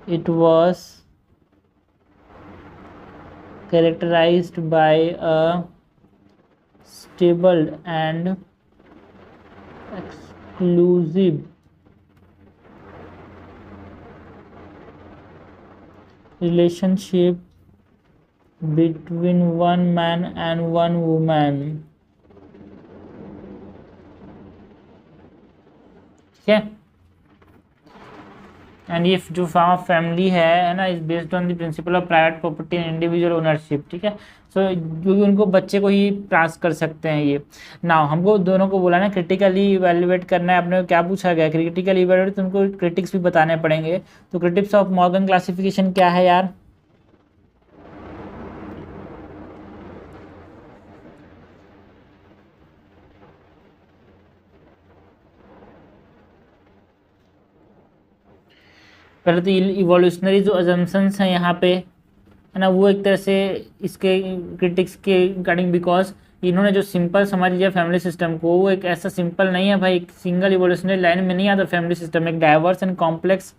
It was characterized by a stable and exclusive relationship between one man and one woman। ठीक है, एंड ये जो फॉर्म ऑफ फैमिली है ना, is based on the principle of private property and individual ownership. ठीक है, सो क्योंकि उनको बच्चे को ही पास कर सकते हैं ये। नाउ हमको दोनों को बोला ना क्रिटिकली इवेल्युएट करना है, अपने को क्या पूछा गया क्रिटिकली इवेल्युएट, तो उनको क्रिटिक्स भी बताने पड़ेंगे। तो क्रिटिक्स ऑफ मॉर्गन क्लासिफिकेशन क्या है यार? पहले तो इवोल्यूशनरी जो अजम्पशंस हैं यहाँ पे है ना, वो एक तरह से इसके क्रिटिक्स के रिगार्डिंग, बिकॉज इन्होंने जो सिंपल समझ लिया फैमिली सिस्टम को, वो एक ऐसा सिंपल नहीं है भाई, एक सिंगल इवोल्यूशनरी लाइन में नहीं आता फैमिली सिस्टम, एक डाइवर्स एंड कॉम्प्लेक्स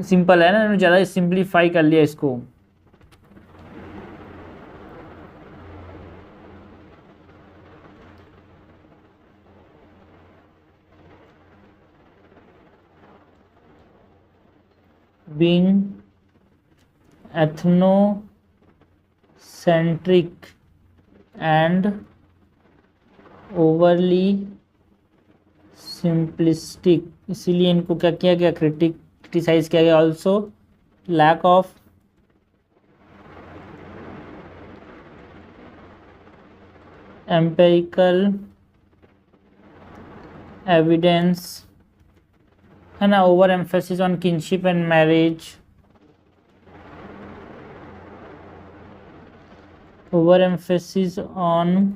सिंपल है ना, इन्होंने ज़्यादा सिंप्लीफाई कर लिया इसको। being ethnocentric and overly simplistic, इसीलिए इनको क्या किया गया, क्रिटिसाइज किया गया। Also lack of empirical evidence है ना, over emphasis on kinship and marriage, over emphasis on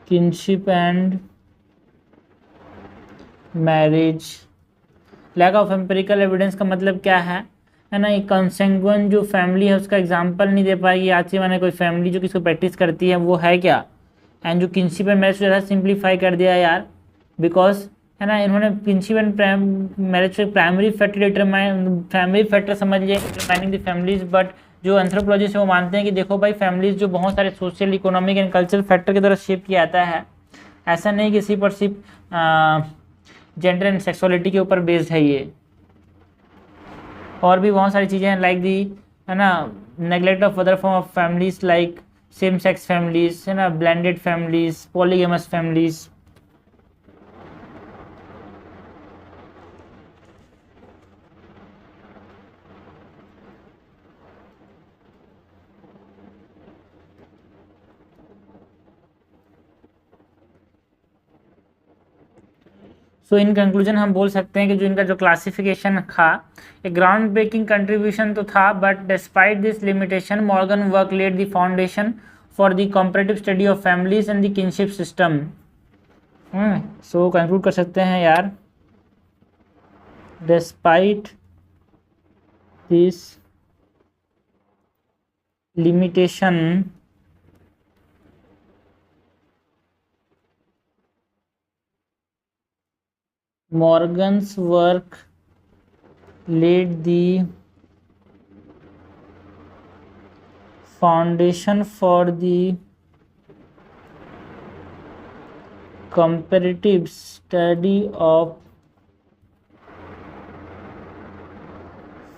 kinship and marriage. Lack of empirical evidence का मतलब क्या है ना, ये कंसेंगुइन जो फैमिली है उसका एग्जांपल नहीं दे पाएगी आज के मैंने कोई फैमिली जो किसको प्रैक्टिस करती है वो है क्या। एंड जो किनशिप एंड मैरिज ज़्यादा सिंप्लीफाई कर दिया यार, बिकॉज है ना, इन्होंने किनशिप एंड मैरिज से primary factor determine, family factor समझ लिया डिटरमाइनिंग द फैमिलीज, बट जो एंथ्रोपोलॉजिस्ट है वो मानते हैं कि देखो भाई फैमिलीज जो बहुत सारे social economic and cultural factor की तरह शेप किया जाता है, ऐसा नहीं कि सिर्फ और सिर्फ जेंडर एंड सेक्सुअलिटी के ऊपर बेस्ड है ये, और भी बहुत सारी चीज़ें हैं लाइक दी है ना, neglect of other form of families like same sex families है ना, ब्लेंडेड फैमिलीज, पॉलीगेमस फैमिलीज। सो इन कंक्लूजन हम बोल सकते हैं कि जो इनका जो क्लासिफिकेशन था एक ग्राउंड ब्रेकिंग कंट्रीब्यूशन तो था, but despite this limitation Morgan work laid the foundation for the comparative study of families and the kinship system. So conclude कर सकते हैं यार, despite this limitation Morgan's work laid the foundation for the comparative study of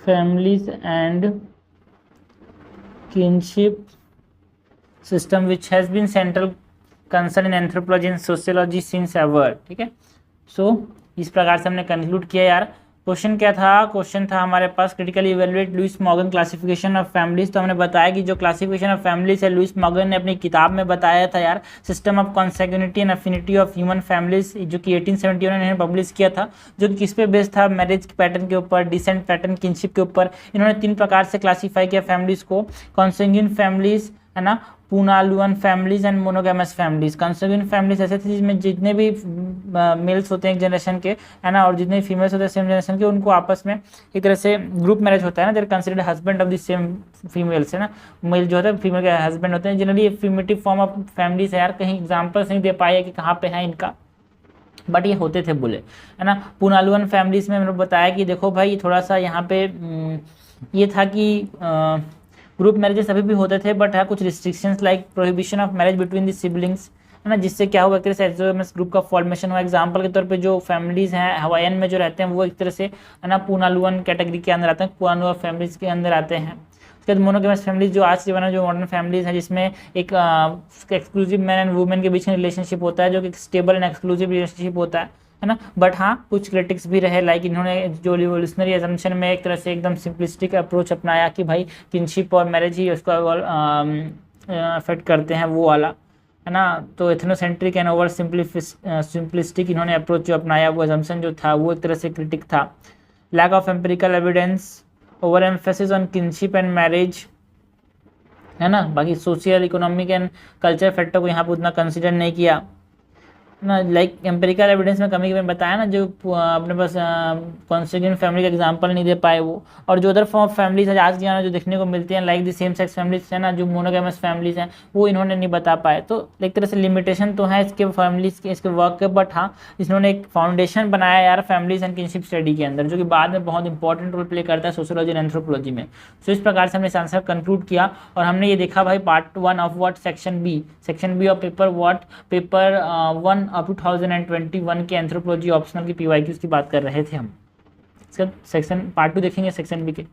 families and kinship system, which has been central concern in anthropology and sociology since ever। ठीक है, सो इस प्रकार से हमने कंक्लूड किया यार। क्वेश्चन क्या था, क्वेश्चन था हमारे पास critically evaluate Lewis Morgan classification of families. तो हमने बताया कि जो क्लासिफिकेशन ऑफ फैमिलीज है लुइस मॉर्गन ने अपनी किताब में बताया था यार, system of consanguinity and affinity of human families, जो कि 1871 में इन्होंने पब्लिश किया था, जो कि किस पे बेस्ड था, मैरिज पैटर्न के ऊपर, डिसेंट पैटर्न, किनशिप के ऊपर। इन्होंने 3 प्रकार से क्लासीफाई किया फैमिलीज को, कॉन्सेक्यून फैमिलीज, है ना, punaluan families and monogamous families. Consanguine families ऐसे थे जिसमें जितने भी मेल्स होते हैं एक जनरेशन के, है ना, और जितने फीमेल्स होते हैं सेम जनरेशन के, उनको आपस में एक तरह से ग्रुप मैरिज होता है ना, there considered husband of the same females, है ना, मेल जो होता है फीमेल के हस्बैंड होते हैं। जनरली ये प्रिमिटिव फॉर्म ऑफ फैमिलीज है यार, कहीं एग्जाम्पल्स नहीं दे पाए कि कहाँ पे है इनका, बट ये होते थे बुले, है ना। पुनालुअन फैमिलीज में मैंने बताया कि देखो भाई थोड़ा सा यहाँ पे ये था कि ग्रुप मैरिजेस अभी भी होते थे, बट है कुछ restrictions like prohibition of marriage between the siblings, है ना, जिससे क्या हुआ एक तरह से एक्सोगेमस ग्रुप का फॉर्मेशन हुआ। एग्जांपल के तौर पे जो फैमिलीज हैं हवाईन में जो रहते हैं वो एक तरह से, है ना, पुनालुअन कैटेगरी के अंदर आते हैं, पुनालुअन फैमिलीज के अंदर आते हैं। उसके बाद मोनोगेमस फैमिलीज जो आज के बना जो मॉडर्न फैमिलीज हैं, जिसमें एक एक्सक्लूसिव मैन एंड वुमेन के बीच में रिलेशनशिप होता है, जो कि स्टेबल एंड एक्सक्लूसिव रिलेशनशिप होता है ना। बट हाँ कुछ क्रिटिक्स भी रहे, लाइक इन्होंने जो रिवोल्यूशनरी एजम्पशन में एक तरह से एकदम सिंपलिस्टिक अप्रोच अपनाया कि भाई किनशिप और मैरिज ही उसको अफेक्ट करते हैं वो वाला, है ना। तो एथनोसेंट्रिक एंड ओवर सिंपलिस्टिक इन्होंने अप्रोच जो अपनाया वो एजम्पशन जो था वो एक तरह से क्रिटिक था। Lack of empirical evidence, over emphasis on kinship and marriage, है ना। बाकी social economic and culture factor को यहाँ पर उतना कंसिडर नहीं किया ना, लाइक एम्पेरिकल एविडेंस में कमी मैंने बताया ना, जो अपने पास कॉन्सिग्यूएंट फैमिली का एग्जांपल नहीं दे पाए वो, और जो अदर फॉर्म ऑफ फैमिलीज है आज के जो देखने को मिलती हैं like the same sex families है ना, जो मोनोगैमस फैमिलीज हैं वो इन्होंने नहीं बता पाए। तो एक तरह से लिमिटेशन तो है इसके फैमिलीज के, इसके वर्क के, बट हाँ इन्होंने एक फाउंडेशन बनाया यार फैमिलीज एंड किनशिप स्टडी के अंदर, जो कि बाद में बहुत इंपॉर्टेंट रोल प्ले करता है सोशियोलॉजी एंड एंथ्रोपोलॉजी में। तो इस प्रकार से हमने इस आंसर कंक्लूड किया, और हमने ये देखा भाई part 1 of what section B of paper 1 of 2021 के एंथ्रोपोलॉजी ऑप्शनल की पीवाईक्यूज की बात कर रहे थे हम। इसका सेक्शन पार्ट 2 देखेंगे सेक्शन बी के।